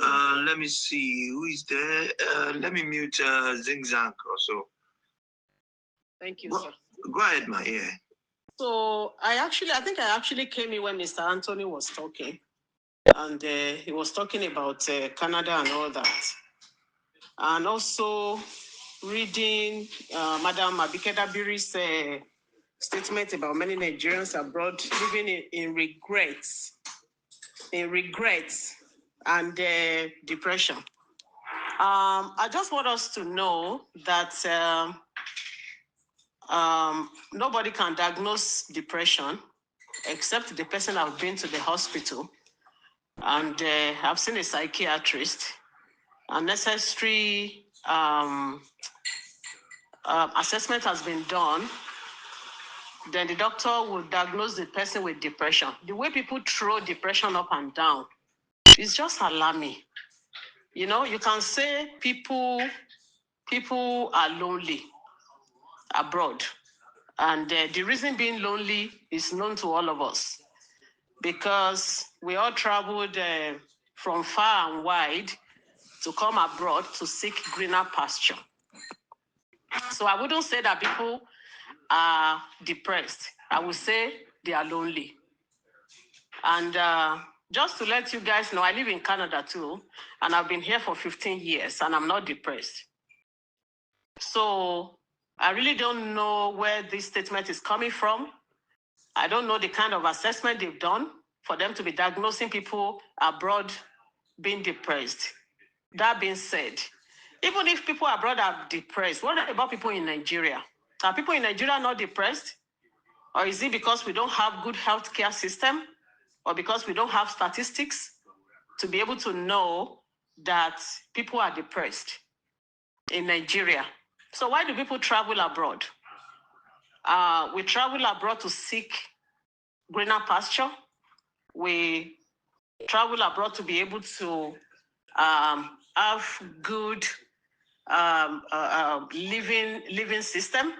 Let me see who is there. Let me mute Zingzang also. Thank you, sir. Go ahead, my ear. So I think I actually came in when Mr. Anthony was talking, and he was talking about Canada and all that, and also reading Madam Abike Dabiri's statement about many Nigerians abroad living in regrets and depression. I just want us to know that nobody can diagnose depression except the person have been to the hospital and have seen a psychiatrist. A necessary assessment has been done. Then the doctor will diagnose the person with depression. The way people throw depression up and down is just alarming. You know, you can say people are lonely abroad. And the reason being lonely is known to all of us because we all traveled from far and wide to come abroad to seek greener pasture. So I wouldn't say that people are depressed. I would say they are lonely. And just to let you guys know, I live in Canada too, and I've been here for 15 years, and I'm not depressed. So I really don't know where this statement is coming from. I don't know the kind of assessment they've done for them to be diagnosing people abroad being depressed. That being said, even if people abroad are depressed, what about people in Nigeria? Are people in Nigeria not depressed? Or is it because we don't have good healthcare system? Or because we don't have statistics to be able to know that people are depressed in Nigeria? So why do people travel abroad? We travel abroad to seek greener pasture. We travel abroad to be able to have good living system.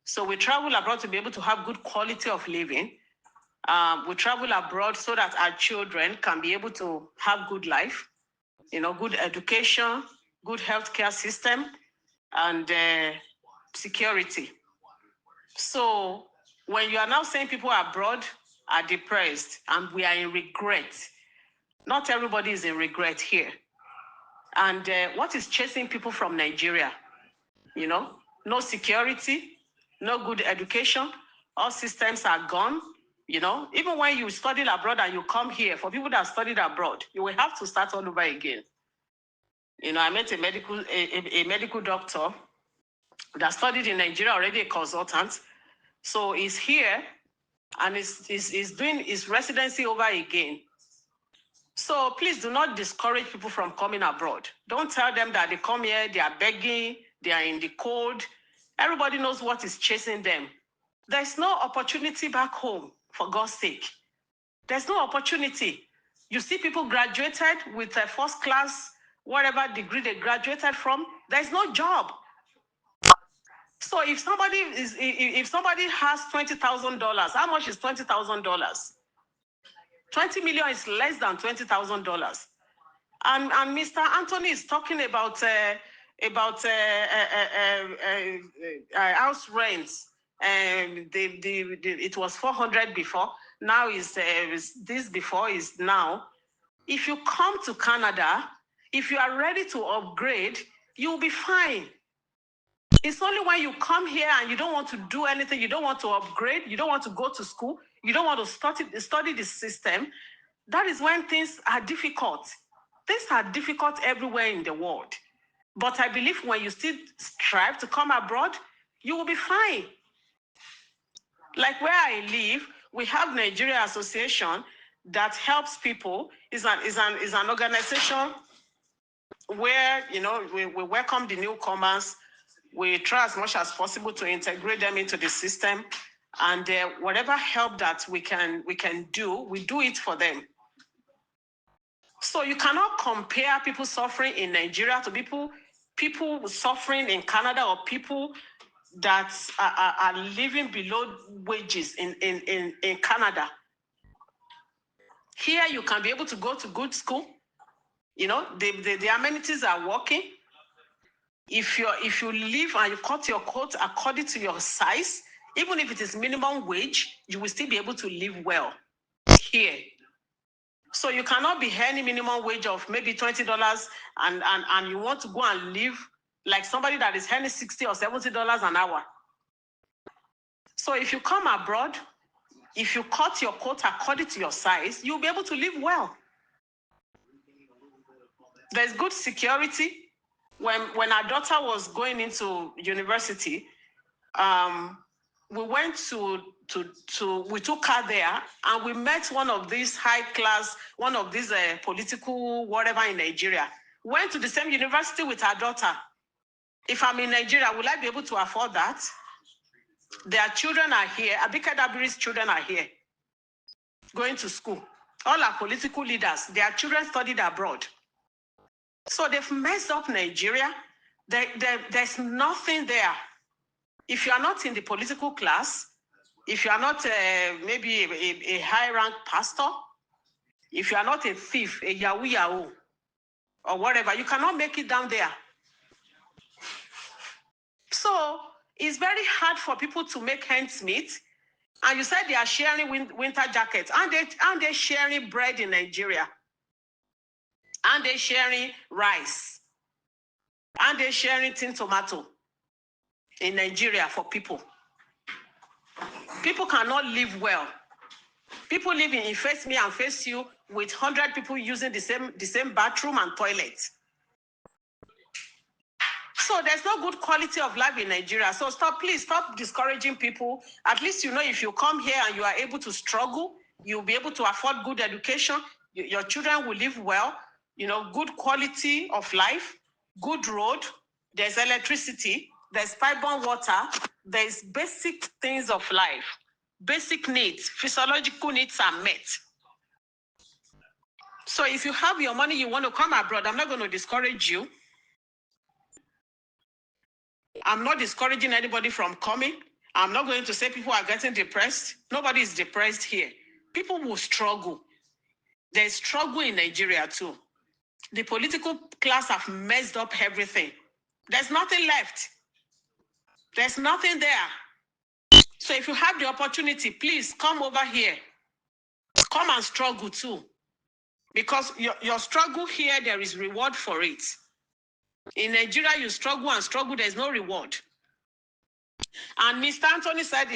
So we travel abroad to be able to have good quality of living. We travel abroad so that our children can be able to have good life, you know, good education, good healthcare system, and security. So when you are now saying people abroad are depressed and we are in regret, not everybody is in regret here. And what is chasing people from Nigeria? You know, no security, no good education, all systems are gone. You know, even when you studied abroad and you come here, for people that studied abroad, you will have to start all over again. You know, I met a medical doctor that studied in Nigeria, already a consultant. So he's here and is doing his residency over again. So please do not discourage people from coming abroad. Don't tell them that they come here, they are begging, they are in the cold. Everybody knows what is chasing them. There's no opportunity back home, for God's sake. There's no opportunity. You see people graduated with a first class, whatever degree they graduated from, there's no job. So if somebody has $20,000, how much is $20,000? 20 million is less than $20,000. And Mr. Anthony is talking about house rents. It was 400 before. Now is this before is now. If you come to Canada, if you are ready to upgrade, you'll be fine. It's only when you come here and you don't want to do anything, you don't want to upgrade, you don't want to go to school, you don't want to study the system, that is when things are difficult. Things are difficult everywhere in the world. But I believe when you still strive to come abroad, you will be fine. Like where I live, we have Nigeria Association that helps people. Is an organization where, you know, we welcome the newcomers. We try as much as possible to integrate them into the system, and whatever help that we can do, we do it for them. So you cannot compare people suffering in Nigeria to people suffering in Canada, or people that are living below wages in Canada. Here you can be able to go to good school. You know, the amenities are working. If you live and you cut your coat according to your size, even if it is minimum wage, you will still be able to live well here. So you cannot be earning minimum wage of maybe $20 and you want to go and live like somebody that is earning $60 or $70 an hour. So if you come abroad, if you cut your coat according to your size, you'll be able to live well. There's good security. When our daughter was going into university, we went we took her there and we met one of these high class, one of these political whatever in Nigeria. Went to the same university with our daughter. If I'm in Nigeria, will I be able to afford that? Their children are here. Abike Dabiri's children are here, going to school. All our political leaders, their children studied abroad. So they've messed up Nigeria. There's nothing there. If you are not in the political class, if you are not maybe a high-rank pastor, if you are not a thief, a yahoo, or whatever, you cannot make it down there. So it's very hard for people to make ends meet. And you said they are sharing winter jackets. And they sharing bread in Nigeria. And they sharing rice. And they sharing tin tomato in Nigeria for people. People cannot live well. People live in face me and face you with 100 people using the same bathroom and toilet. So there's no good quality of life in Nigeria. So please stop discouraging people. At least, you know, if you come here and you are able to struggle, you'll be able to afford good education. Your children will live well, you know, good quality of life, good road, there's electricity, there's pipe-borne water, there's basic things of life. Basic needs, physiological needs are met. So if you have your money, you want to come abroad, I'm not going to discourage you. I'm not discouraging anybody from coming. I'm not going to say people are getting depressed. Nobody is depressed here. People will struggle. There's struggle in Nigeria too. The political class have messed up everything. There's nothing left. There's nothing there. So if you have the opportunity, please come over here. Come and struggle too. Because your struggle here, there is reward for it. In Nigeria, you struggle and struggle, there's no reward. And Mr. Anthony said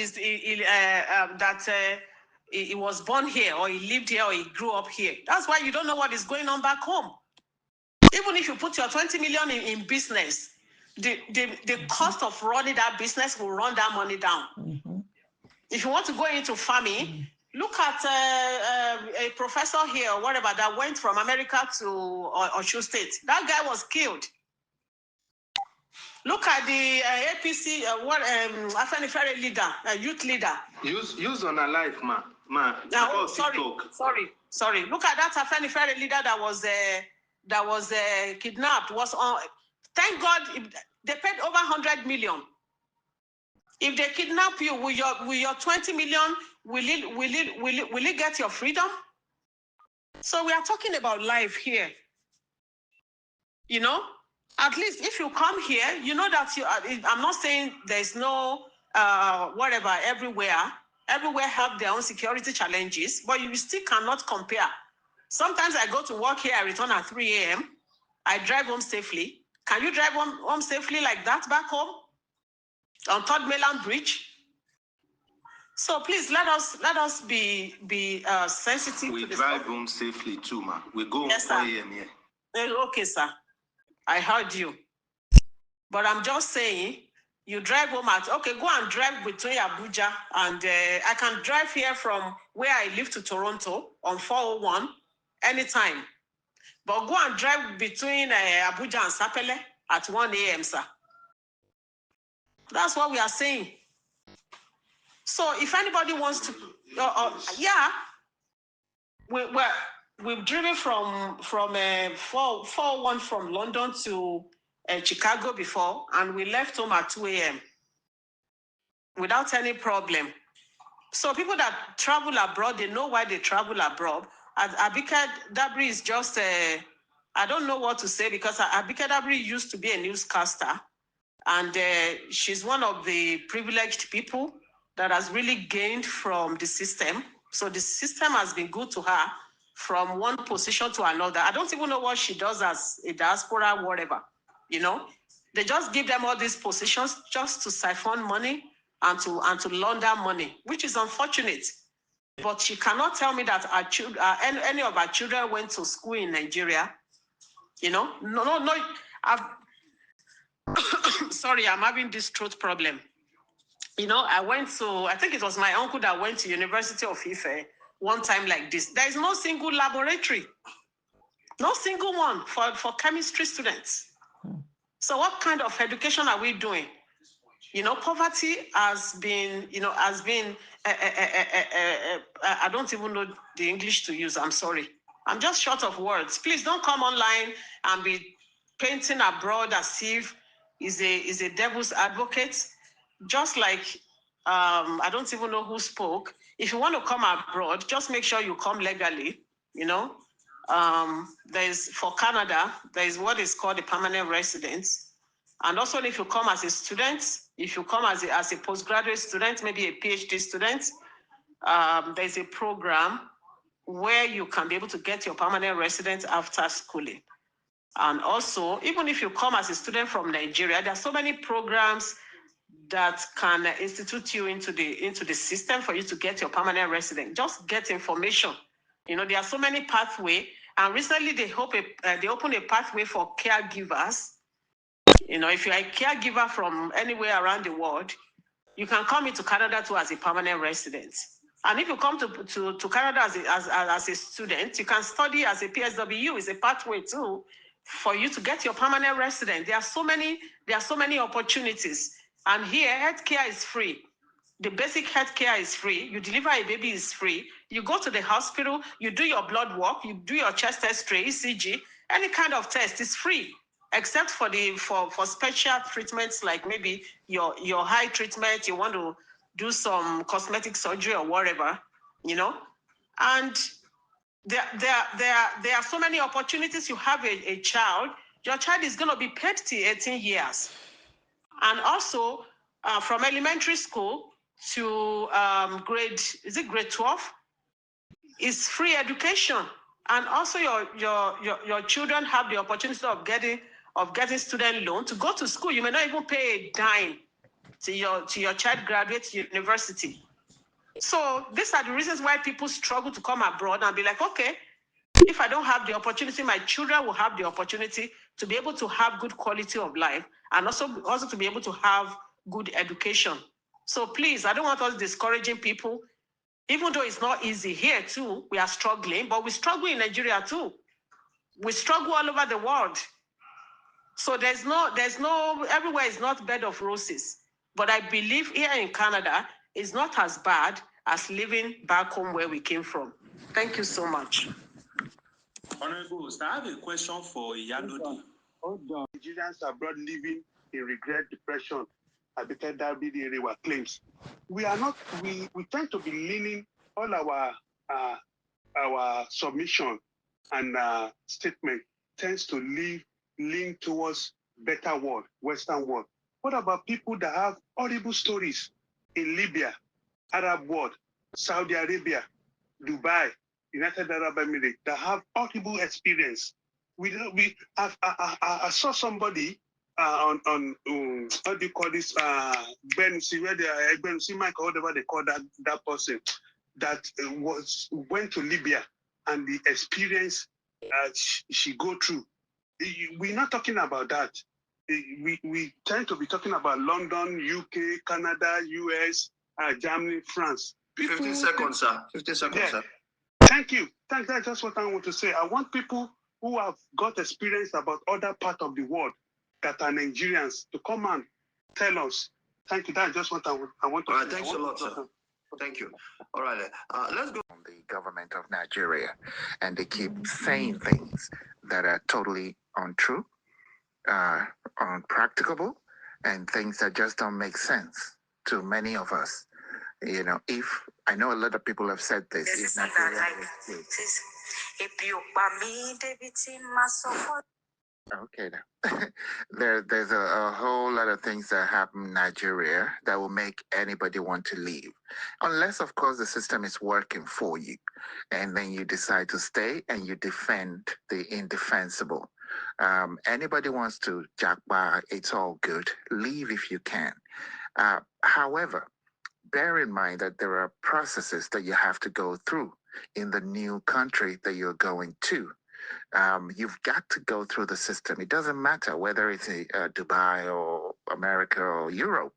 that he was born here, or he lived here, or he grew up here. That's why you don't know what is going on back home. Even if you put your 20 million in business, the cost of running that business will run that money down. Mm-hmm. If you want to go into farming, look at a professor here or whatever that went from America to Oshu State. That guy was killed. Look at the APC, Afenifere leader, youth leader. Use on a life, ma. Sorry. Look at that Afenifere leader that was kidnapped. Was on. Thank God they paid over 100 million. If they kidnap you with your 20 million, will it get your freedom? So we are talking about life here. You know, at least if you come here, you know that I'm not saying there's no whatever everywhere. Everywhere have their own security challenges, but you still cannot compare. Sometimes I go to work here, I return at 3 a.m. I drive home safely. Can you drive home safely like that back home? On Third Mainland Bridge? So please let us be sensitive. We drive home safely too, ma. We go yes, 4 a.m. here. Okay, sir. I heard you. But I'm just saying, you drive home go and drive between Abuja and I can drive here from where I live to Toronto on 401 anytime. But go and drive between Abuja and Sapele at 1 a.m., sir. That's what we are saying. So if anybody wants to, we've driven from 401 from London to Chicago before, and we left home at 2 a.m. without any problem. So people that travel abroad, they know why they travel abroad. Abike Dabiri is just, I don't know what to say, because Abike Dabiri used to be a newscaster, and she's one of the privileged people that has really gained from the system. So the system has been good to her from one position to another. I don't even know what she does as a diaspora, whatever, you know. They just give them all these positions just to siphon money and to launder money, which is unfortunate. But she cannot tell me that any of our children went to school in Nigeria. You know, no. Sorry, I'm having this throat problem. You know, I think it was my uncle that went to University of Ife one time like this. There is no single laboratory, no single one for chemistry students. So what kind of education are we doing? You know, poverty has been, I don't even know the English to use. I'm sorry. I'm just short of words. Please don't come online and be painting abroad as if is a devil's advocate. Just like, I don't even know who spoke. If you want to come abroad, just make sure you come legally, you know. For Canada, there is what is called a permanent residence. And also, if you come as a student, if you come as a postgraduate student, maybe a PhD student, there's a program where you can be able to get your permanent residence after schooling. And also, even if you come as a student from Nigeria, there are so many programs that can institute you into the system for you to get your permanent residence. Just get information. You know, there are so many pathways. And recently, they opened a pathway for caregivers. You know, if you're a caregiver from anywhere around the world, you can come into Canada too as a permanent resident. And if you come to Canada as a student, you can study as a PSW. It's a pathway too for you to get your permanent resident. There are so many opportunities. And here, healthcare is free. The basic healthcare is free. You deliver a baby is free. You go to the hospital, you do your blood work, you do your chest X-ray, ECG, any kind of test is free, except for special treatments like maybe your high treatment, you want to do some cosmetic surgery or whatever, you know. And there are so many opportunities. You have a child, your child is going to be paid till 18 years. And also, from elementary school to grade 12, is free education. And also your children have the opportunity of getting student loan to go to school. You may not even pay a dime to your child graduate university. So these are the reasons why people struggle to come abroad and be like, okay, if I don't have the opportunity, my children will have the opportunity to be able to have good quality of life and also to be able to have good education. So please, I don't want us discouraging people, even though it's not easy here too. We are struggling, but we struggle in Nigeria too. We struggle all over the world. So there's no, everywhere is not bed of roses. But I believe here in Canada is not as bad as living back home where we came from. Thank you so much. Honorable, I have a question for Iyalode. Hold on. Nigerians abroad living in regret, depression, Abike Dabiri area claims. We are not. We tend to be leaning all our submission and statement tends to lean towards better world, Western world. What about people that have horrible stories in Libya, Arab world, Saudi Arabia, Dubai, United Arab Emirates that have horrible experience? I saw somebody on how do you call this Ben see where they are Ben see Mike or whatever they call that person that went to Libya and the experience she go through. We're not talking about that. We tend to be talking about London, UK, Canada, US, Germany, France. 15 seconds, sir. 15 seconds, sir. Thank you. That's just what I want to say. I want people who have got experience about other parts of the world that are Nigerians to come and tell us. Thank you. That's just what I want to say. Thanks a lot, sir. Thank you. All right. Let's go. The government of Nigeria, and they keep saying things that are totally untrue, unpracticable, and things that just don't make sense to many of us. You know, if I know a lot of people have said this, if Nigeria okay, there's a whole lot of things that happen in Nigeria that will make anybody want to leave, unless, of course, the system is working for you, and then you decide to stay and you defend the indefensible. Anybody wants to japa, it's all good. Leave if you can. However, bear in mind that there are processes that you have to go through in the new country that you're going to. You've got to go through the system. It doesn't matter whether it's Dubai or America or Europe.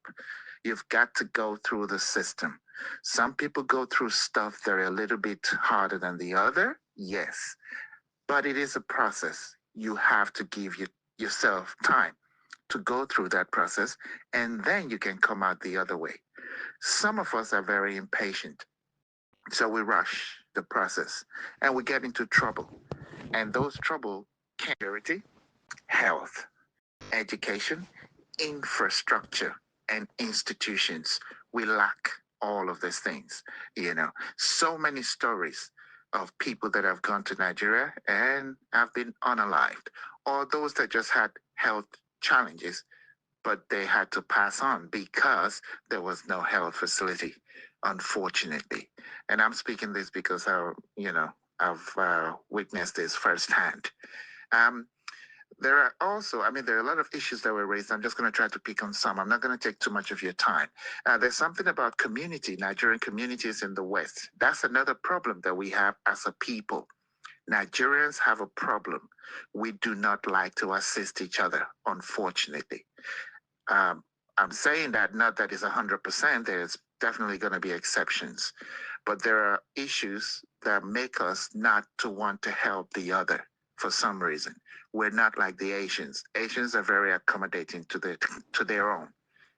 You've got to go through the system. Some people go through stuff that are a little bit harder than the other, yes, but it is a process. You have to give yourself time to go through that process, and then you can come out the other way. Some of us are very impatient, so we rush the process, and we get into trouble. And those trouble can be security, health, education, infrastructure, and institutions. We lack all of these things. You know, so many stories of people that have gone to Nigeria and have been unalived, or those that just had health challenges, but they had to pass on because there was no health facility, unfortunately. And I'm speaking this because I've witnessed this firsthand. There are also, there are a lot of issues that were raised. I'm just going to try to pick on some. I'm not going to take too much of your time. There's something about community, Nigerian communities in the West. That's another problem that we have as a people. Nigerians have a problem. We do not like to assist each other, unfortunately. I'm saying that not that it's 100%. There's definitely going to be exceptions. But there are issues that make us not to want to help the other for some reason. We're not like the Asians. Asians are very accommodating to their own,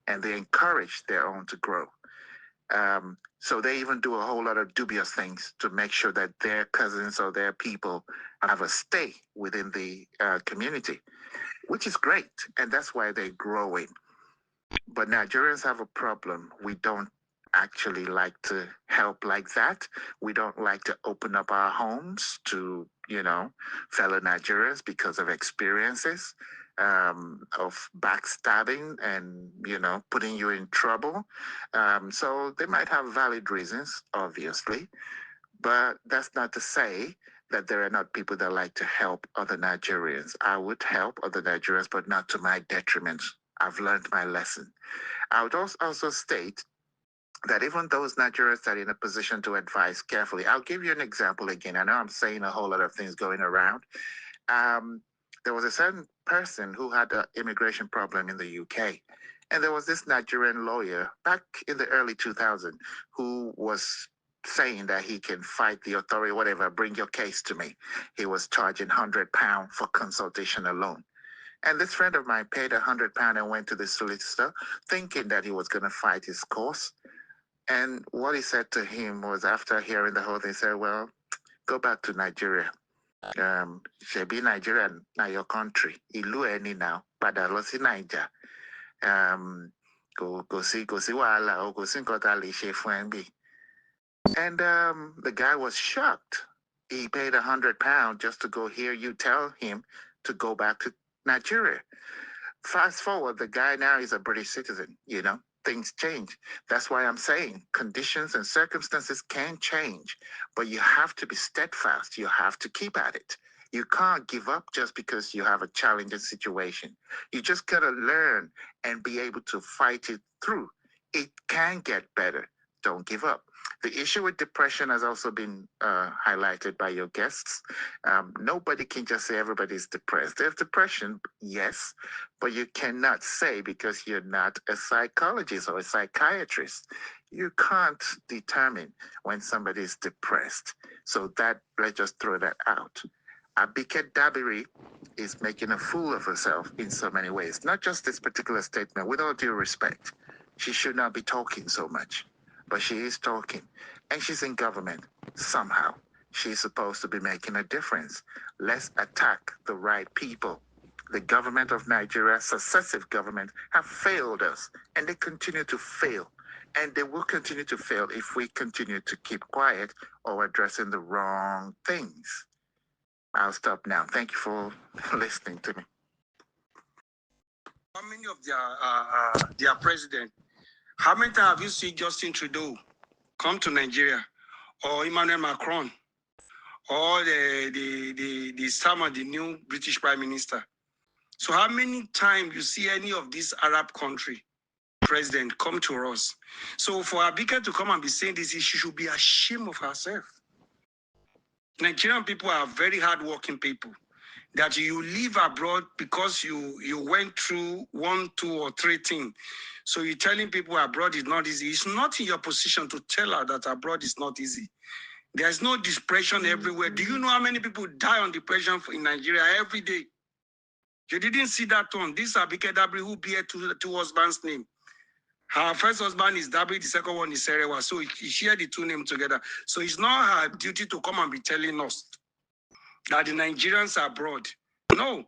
and they encourage their own to grow. So they even do a whole lot of dubious things to make sure that their cousins or their people have a stay within the community, which is great, and that's why they're growing. But Nigerians have a problem. We don't actually like to help like that. We don't like to open up our homes to, fellow Nigerians because of experiences of backstabbing and, putting you in trouble. So they might have valid reasons, obviously, but that's not to say that there are not people that like to help other Nigerians. I would help other Nigerians, but not to my detriment. I've learned my lesson. I would also state that even those Nigerians that are in a position to advise carefully. I'll give you an example again. I know I'm saying a whole lot of things going around. There was a certain person who had an immigration problem in the UK. And there was this Nigerian lawyer back in the early 2000s who was saying that he can fight the authority, whatever, bring your case to me. He was charging £100 for consultation alone. And this friend of mine paid £100 and went to the solicitor thinking that he was going to fight his cause. And what he said to him was, after hearing the whole thing, he said, well, go back to Nigeria. Should be Nigeria, now your country. Ilu any now, but I lost in Niger. Go see wala or go see kota. And the guy was shocked. He paid £100 just to go hear you tell him to go back to Nigeria. Fast forward, the guy now is a British citizen, you know. Things change. That's why I'm saying conditions and circumstances can change, but you have to be steadfast. You have to keep at it. You can't give up just because you have a challenging situation. You just got to learn and be able to fight it through. It can get better. Don't give up. The issue with depression has also been highlighted by your guests. Nobody can just say everybody's depressed. There's depression, yes, but you cannot say because you're not a psychologist or a psychiatrist. You can't determine when somebody is depressed. So that, let's just throw that out. Abike Dabiri is making a fool of herself in so many ways. Not just this particular statement, with all due respect. She should not be talking so much. But she is talking, and she's in government somehow. She's supposed to be making a difference. Let's attack the right people. The government of Nigeria, successive governments, have failed us, and they continue to fail. And they will continue to fail if we continue to keep quiet or addressing the wrong things. I'll stop now. Thank you for listening to me. How many of their president? How many times have you seen Justin Trudeau come to Nigeria, or Emmanuel Macron, or the Sama, the new British Prime Minister? So how many times you see any of these Arab country president come to us? So for Abike to come and be saying this, she should be ashamed of herself. Nigerian people are very hardworking people. That you live abroad because you went through 1, 2, or 3 things. So you're telling people abroad is not easy. It's not in your position to tell her that abroad is not easy. There's no depression everywhere. Do you know how many people die on depression in Nigeria every day? You didn't see that one. This Abike Dabiri who bear two husbands' name. Her first husband is Dabiri, the second one is Serewa. So he shared the 2 names together. So it's not her duty to come and be telling us that the Nigerians are abroad. No.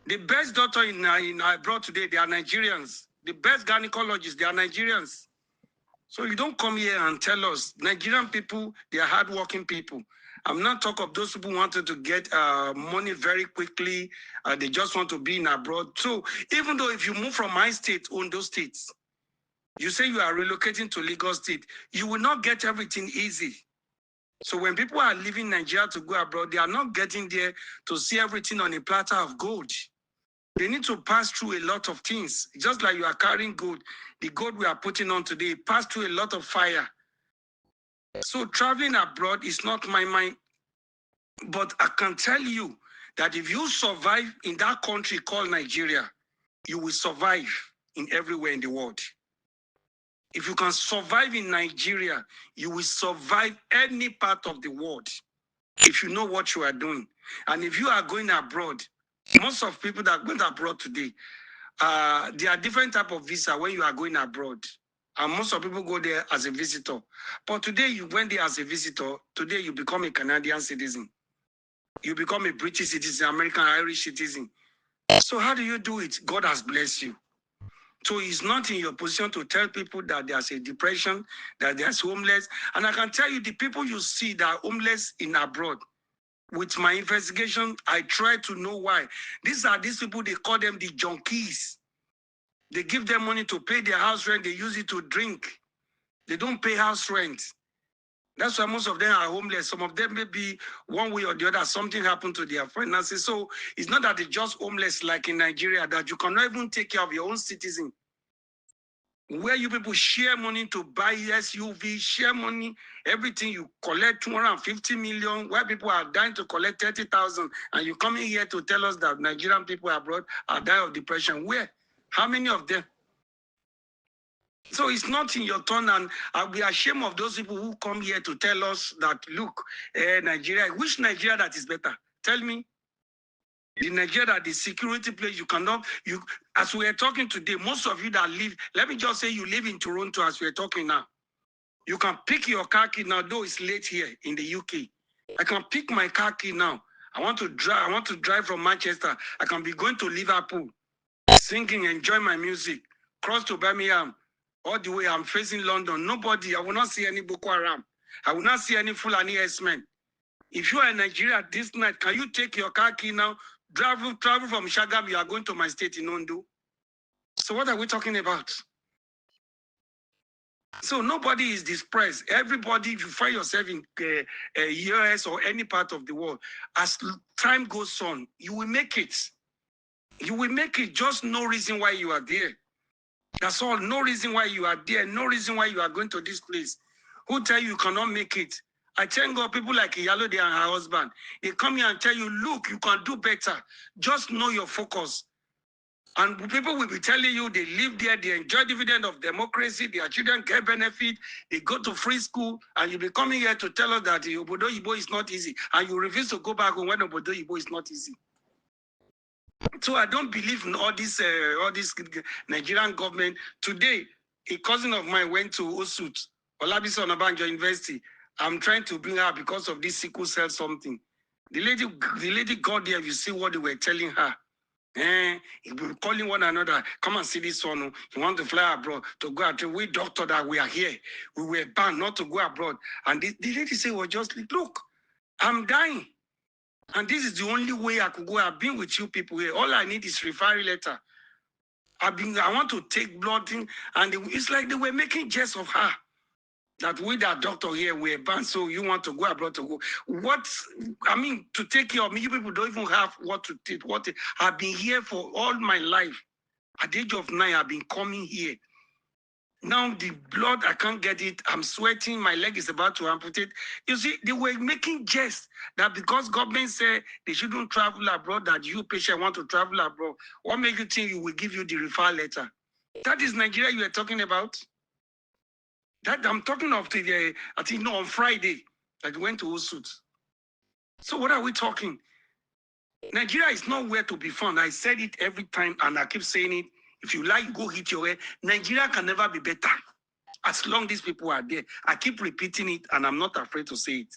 The best doctor in abroad today, they are Nigerians. The best gynecologists, they are Nigerians. So you don't come here and tell us, Nigerian people, they are hardworking people. I'm not talking of those people who wanted to get money very quickly. They just want to be in abroad. So even though if you move from my state, Ondo states, you say you are relocating to Lagos State, you will not get everything easy. So when people are leaving Nigeria to go abroad, they are not getting there to see everything on a platter of gold. They need to pass through a lot of things. Just like you are carrying gold, the gold we are putting on today, pass through a lot of fire. So traveling abroad is not my mind. But I can tell you that if you survive in that country called Nigeria, you will survive in everywhere in the world. If you can survive in Nigeria, you will survive any part of the world if you know what you are doing. And if you are going abroad, most of people that went abroad today, there are different type of visa when you are going abroad. And most of people go there as a visitor. But today you went there as a visitor, today you become a Canadian citizen. You become a British citizen, American, Irish citizen. So how do you do it? God has blessed you. So it's not in your position to tell people that there's a depression, that there's homeless. And I can tell you the people you see that are homeless in abroad, with my investigation, I try to know why. These people, they call them the junkies. They give them money to pay their house rent. They use it to drink. They don't pay house rent. That's why most of them are homeless. Some of them may be one way or the other, something happened to their finances. So it's not that they're just homeless like in Nigeria, that you cannot even take care of your own citizen. where you people share money to buy SUV, share money, everything you collect 250 million, where people are dying to collect 30,000, and you coming here to tell us that Nigerian people abroad are dying of depression. Where? How many of them? So it's not in your turn, and I'll be ashamed of those people who come here to tell us that, look, Nigeria, which Nigeria that is better? Tell me. The Nigeria that the security place, you cannot, as we are talking today, most of you that live, let me just say you live in Toronto as we are talking now. You can pick your car key now, though it's late here in the UK. I can pick my car key now. I want to drive from Manchester. I can be going to Liverpool, singing, enjoy my music, cross to Birmingham, all the way. I'm facing London. Nobody, I will not see any Boko Haram. I will not see any Fulani S-men. If you are in Nigeria this night, can you take your car key now, travel from Shagam, you are going to my state in Ondo? So what are we talking about? So nobody is depressed. Everybody, if you find yourself in US or any part of the world, as time goes on, you will make it. You will make it. Just no reason why you are there. That's all. No reason why you are there. No reason why you are going to this place. Who tell you cannot make it? I thank God people like Iyalode and her husband. They come here and tell you, look, you can do better. Just know your focus. And people will be telling you they live there, they enjoy dividend of democracy, their children get benefit, they go to free school, and you'll be coming here to tell us that Obodo Yibo is not easy, and you refuse to go back when Obodo Yibo is not easy. So I don't believe in all this Nigerian government. Today, a cousin of mine went to Osut, Olabisi Onabanjo University. I'm trying to bring her because of this sickle cell something. The lady got there, you see what they were telling her. Calling one another, come and see this one. You want to fly abroad to go out. We doctor that we are here. We were banned not to go abroad. And the lady said, well, just look, I'm dying. And this is the only way I could go. I've been with you people here. All I need is referral letter. I want to take blood thing. And it's like they were making jest of her. That with that doctor here, we're banned, so you want to go abroad to go. To take care of me, you people don't even have what to take. I've been here for all my life. At the age of 9, I've been coming here. Now the blood, I can't get it. I'm sweating. My leg is about to amputate. You see, they were making jest that because government said they shouldn't travel abroad, that you patient want to travel abroad. What makes you think you will give you the referral letter? That is Nigeria you are talking about? That I'm talking of today, I think on Friday that went to Osut. So what are we talking? Nigeria is nowhere to be found. I said it every time and I keep saying it. If you like, go hit your head. Nigeria can never be better. As long as these people are there. I keep repeating it and I'm not afraid to say it.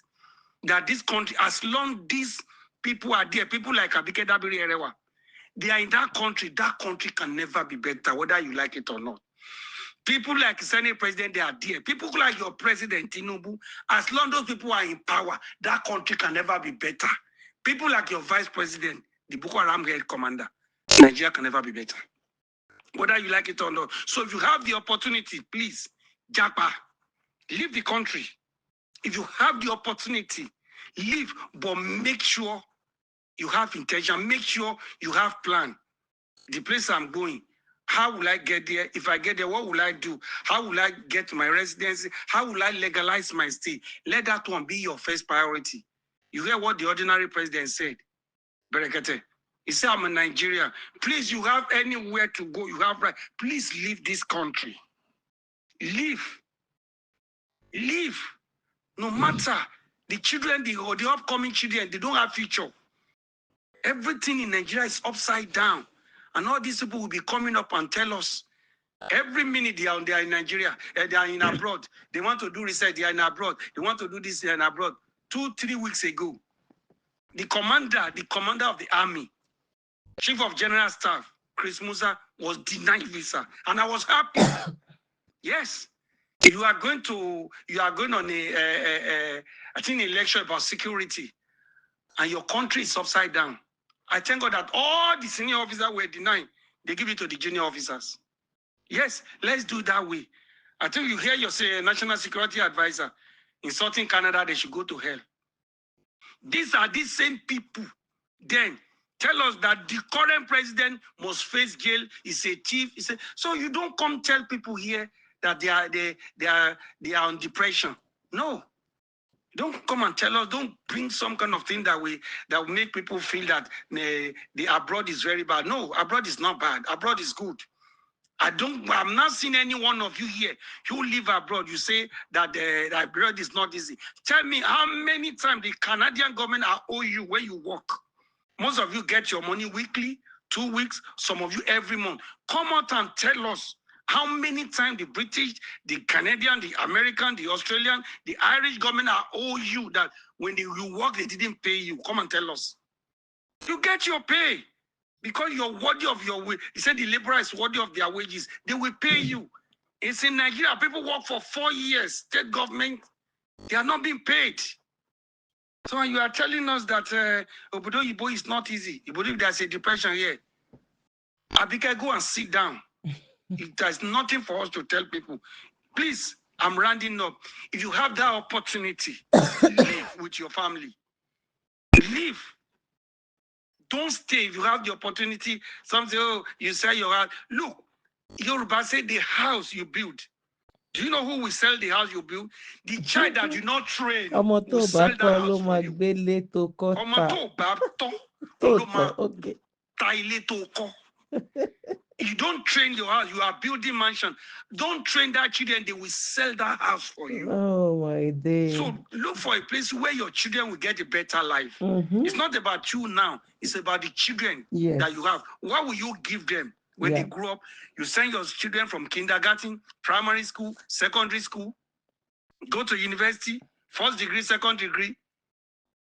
That this country, as long as these people are there, people like Abike Dabiri Erewa, they are in that country can never be better, whether you like it or not. People like Senate President, they are there. People like your President, Tinubu, as long as those people are in power, that country can never be better. People like your Vice President, the Boko Haram head commander, Nigeria can never be better. Whether you like it or not. So if you have the opportunity, please, japa, leave the country. If you have the opportunity, leave, but make sure you have intention. Make sure you have plan. The place I'm going, how will I get there? If I get there, what will I do? How will I get to my residency? How will I legalize my stay? Let that one be your first priority. You hear what the ordinary president said? Berekete. He said, I'm a Nigerian. Please, you have anywhere to go. You have right. Please leave this country. Leave. Leave. No matter the children, the upcoming children, they don't have future. Everything in Nigeria is upside down. And all these people will be coming up and tell us every minute they are in Nigeria, they are in abroad. They want to do research, they are in abroad. They want to do this, they are in abroad. 2-3 weeks ago, the commander of the army, Chief of General Staff, Chris Musa, was denied visa. And I was happy. Yes. You are going on I think a lecture about security, and your country is upside down. I thank God that all the senior officers were denied. They give it to the junior officers. Yes, let's do that way. I think you hear your national security advisor insulting Canada, they should go to hell. These are these same people then tell us that the current president must face jail, is a thief. So you don't come tell people here that they are on depression. No. Don't come and tell us, don't bring some kind of thing that will make people feel that the abroad is very bad. No, abroad is not bad. Abroad is good. I'm not seeing any one of you here who live abroad. You say that the abroad is not easy. Tell me how many times the Canadian government owe you when you work. Most of you get your money weekly, 2 weeks, some of you every month. Come out and tell us how many times the British, the Canadian, the American, the Australian, the Irish government owe you that when you work, they didn't pay you. Come and tell us. You get your pay. Because you're worthy of your wage. He said the laborer is worthy of their wages. They will pay you. It's in Nigeria. People work for 4 years. State government, they are not being paid. So you are telling us that Obodo Oyinbo is not easy. You believe there's a depression here. Abike, go and sit down. There's nothing for us to tell people. Please, I'm rounding up. If you have that opportunity, live with your family. Live. Don't stay if you have the opportunity. Some say, oh, you sell your house. Look, Yoruba say the house you build. Do you know who will sell the house you build? The child that you not train will sell that house for you. If you don't train your house, you are building mansion. Don't train that children, they will sell that house for you. Oh my day. So look for a place where your children will get a better life. It's not about you now, it's about the children that you have. What will you give them when they grow up? You send your children from kindergarten, primary school, secondary school, go to university, first degree, second degree,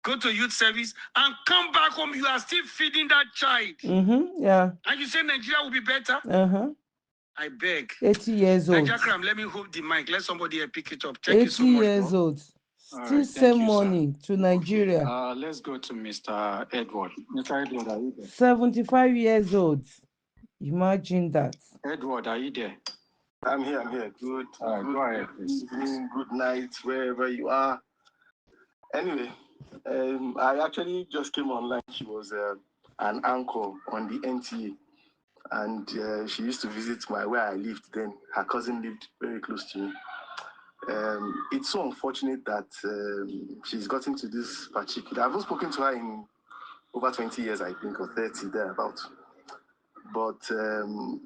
go to youth service, and come back home. You are still feeding that child. Yeah. And you say Nigeria will be better? I beg. 80 years old. Nigeria, let me hold the mic. Let somebody here pick it up. Thank you so much. 80 years old. Still right, send you, money to Nigeria. Let's go to Mr. Edward. Mr. Edward, are you there? 75 years old. Imagine that. Edward, are you there? I'm here. Good. Go ahead, please. Evening, good night, wherever you are. Anyway, I actually just came online. She was an anchor on the NTA, and she used to visit where I lived then. Her cousin lived very close to me. It's so unfortunate that she's gotten to this particular. I've not spoken to her in over 20 years, I think, or 30 thereabout. But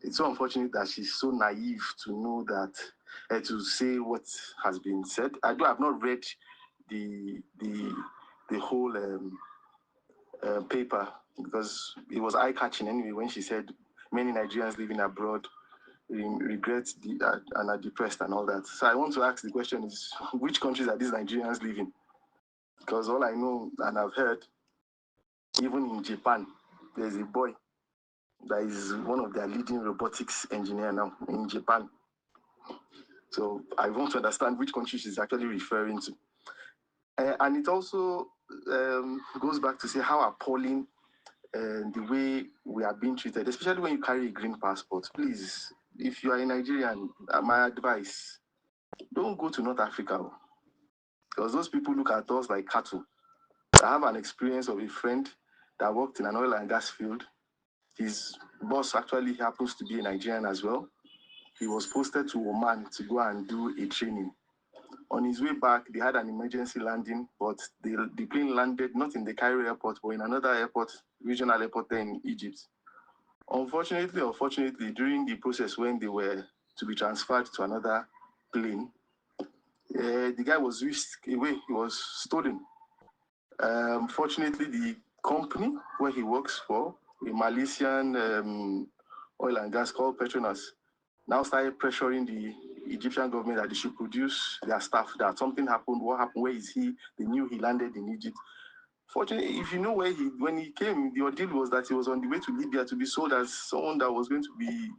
it's so unfortunate that she's so naive to know that to say what has been said. I've not read the whole paper because it was eye-catching anyway when she said many Nigerians living abroad regret and are depressed and all that. So I want to ask the question is, which countries are these Nigerians living? Because all I know and I've heard, even in Japan, there's a boy that is one of their leading robotics engineer now in Japan. So I want to understand which country she's actually referring to. And it also goes back to say how appalling the way we are being treated, especially when you carry a green passport. Please, if you are a Nigerian, my advice, don't go to North Africa. Because those people look at us like cattle. I have an experience of a friend that worked in an oil and gas field. His boss actually happens to be a Nigerian as well. He was posted to Oman to go and do a training. On his way back, they had an emergency landing, but the plane landed not in the Cairo airport, but in another airport, regional airport there in Egypt. Unfortunately, during the process when they were to be transferred to another plane, the guy was whisked away. He was stolen. Fortunately, the company where he works for, a Malaysian oil and gas called Petronas, now started pressuring the Egyptian government that they should produce their staff, that something happened, what happened, where is he? They knew he landed in Egypt. Fortunately, if you know when he came, the ordeal was that he was on the way to Libya to be sold as someone that was going to be,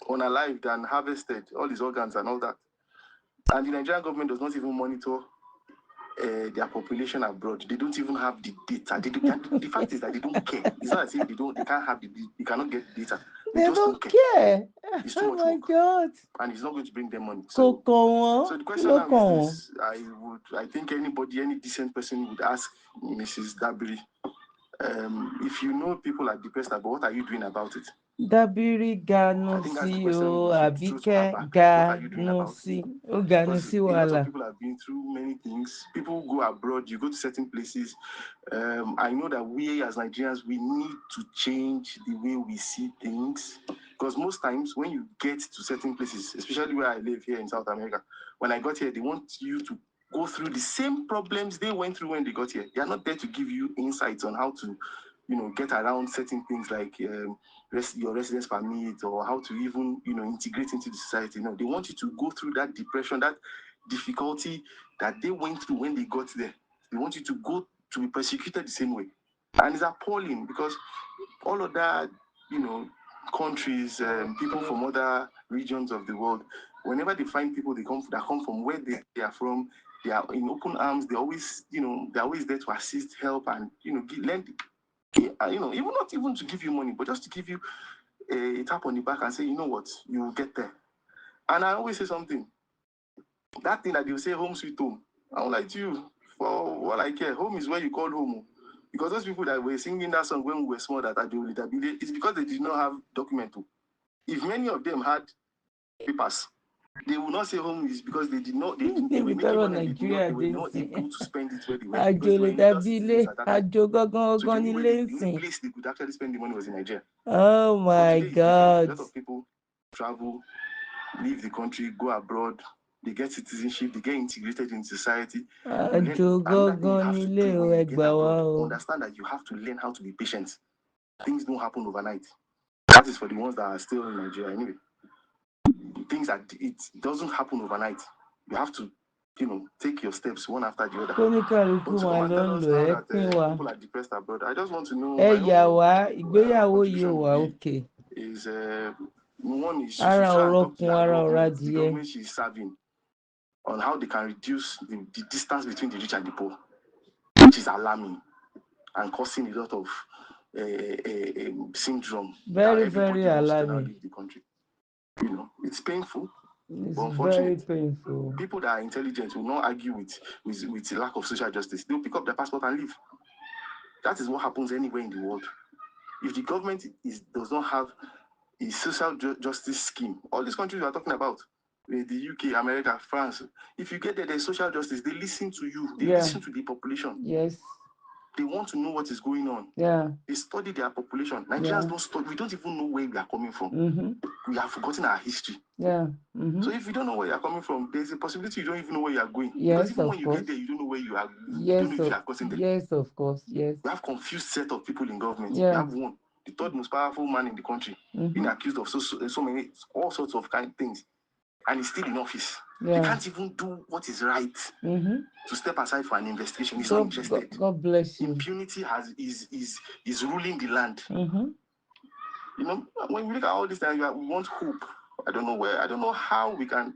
unalived and harvested, all his organs and all that. And the Nigerian government does not even monitor their population abroad. They don't even have the data. The fact is that they don't care. It's not as if they can't have they cannot get data. They just don't care. It's too much work. God. And it's not going to bring them money. So the question now is this: I think any decent person would ask Mrs. Dabiri, If you know people are depressed, but what are you doing about it? Dabiri I think that's the Ganusi question o we should throw to her Abike back. What are you doing about it? Ganusi o Ganusi Because a lot of wala. people have been through many things. People go abroad, you go to certain places. I know that we as Nigerians, we need to change the way we see things. Because most times when you get to certain places, especially where I live here in South America, when I got here, they want you to go through the same problems they went through when they got here. They are not there to give you insights on how to, get around certain things like your residence permit or how to even, integrate into the society. No, they want you to go through that depression, that difficulty that they went through when they got there. They want you to go to be persecuted the same way. And it's appalling because all of that, countries, people from other regions of the world, whenever they find people that come from where they are from, they are in open arms. They always, they're always there to assist, help, and lend. Even not even to give you money, but just to give you a tap on the back and say, you know what, you will get there. And I always say something. That thing that you say, home sweet home. I don't like you. For what I care, home is where you call home. Because those people that were singing that song when we were small, that Dabiri, it's because they did not have document. If many of them had papers, they will not say home is because they did not. They were making money. They were not able to spend it where they were because they were illegal citizens at that time. So the only place they could actually spend the money was in Nigeria. Oh my But today God. a lot of people travel, leave the country, go abroad. They get citizenship, they get integrated in society. Another thing you have to do when you get abroad, understand that you have to learn how to be patient. Things don't happen overnight. That is for the ones that are still in Nigeria anyway. Things that it doesn't happen overnight. You have to, take your steps one after the other. But to come and tell us now that people are depressed abroad, I just want to know. Is one is she should try and talk to the government she's serving on how they can reduce the distance between the rich and the poor, which is alarming and causing a lot of syndrome. Very, that everybody very wants to now alarming. leave the country. It's painful. It's unfortunately, very painful. People that are intelligent will not argue with lack of social justice. They'll pick up their passport and leave. That is what happens anywhere in the world. If the government does not have a social justice scheme, all these countries we are talking about, the UK, America, France, if you get there, there's social justice. They listen to you. They listen to the population. Yes. They want to know what is going on. Yeah. They study their population. Nigerians don't study. We don't even know where we are coming from. Mm-hmm. We have forgotten our history. Yeah. Mm-hmm. So if you don't know where you are coming from, there's a possibility you don't even know where you are going. Yes, because even of when you course. get there, you don't know where you are. Yes, you don't know if you are gotten there. Yes, of course. Yes. We have confused set of people in government. Yeah. We have one, the third most powerful man in the country, being accused of so many, all sorts of kind of things, and he's still in office. Yeah. He can't even do what is right to step aside for an investigation. He's not interested. God bless you. Impunity is ruling the land. When we look at all this, we want hope. I don't know how we can,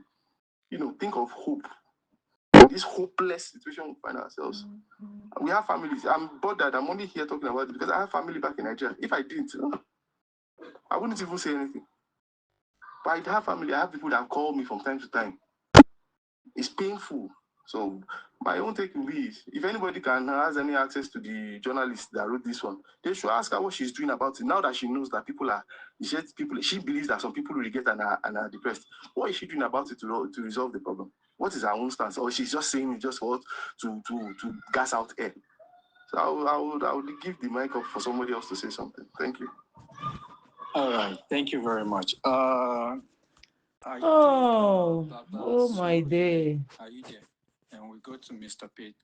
think of hope in this hopeless situation we find ourselves. We have families. I'm bothered. I'm only here talking about it because I have family back in Nigeria. If I didn't, I wouldn't even say anything. But I have family. I have people that call me from time to time. It's painful. So my own take will be, if anybody has any access to the journalist that wrote this one, they should ask her what she's doing about it. Now that she knows that she believes that some people will get and are depressed. What is she doing about it to resolve the problem? What is her own stance? Or she's just saying it just for to gas out air. So I would give the mic up for somebody else to say something. Thank you. All right. Thank you very much. Oh my day. Are you there? And we go to Mr. Pete.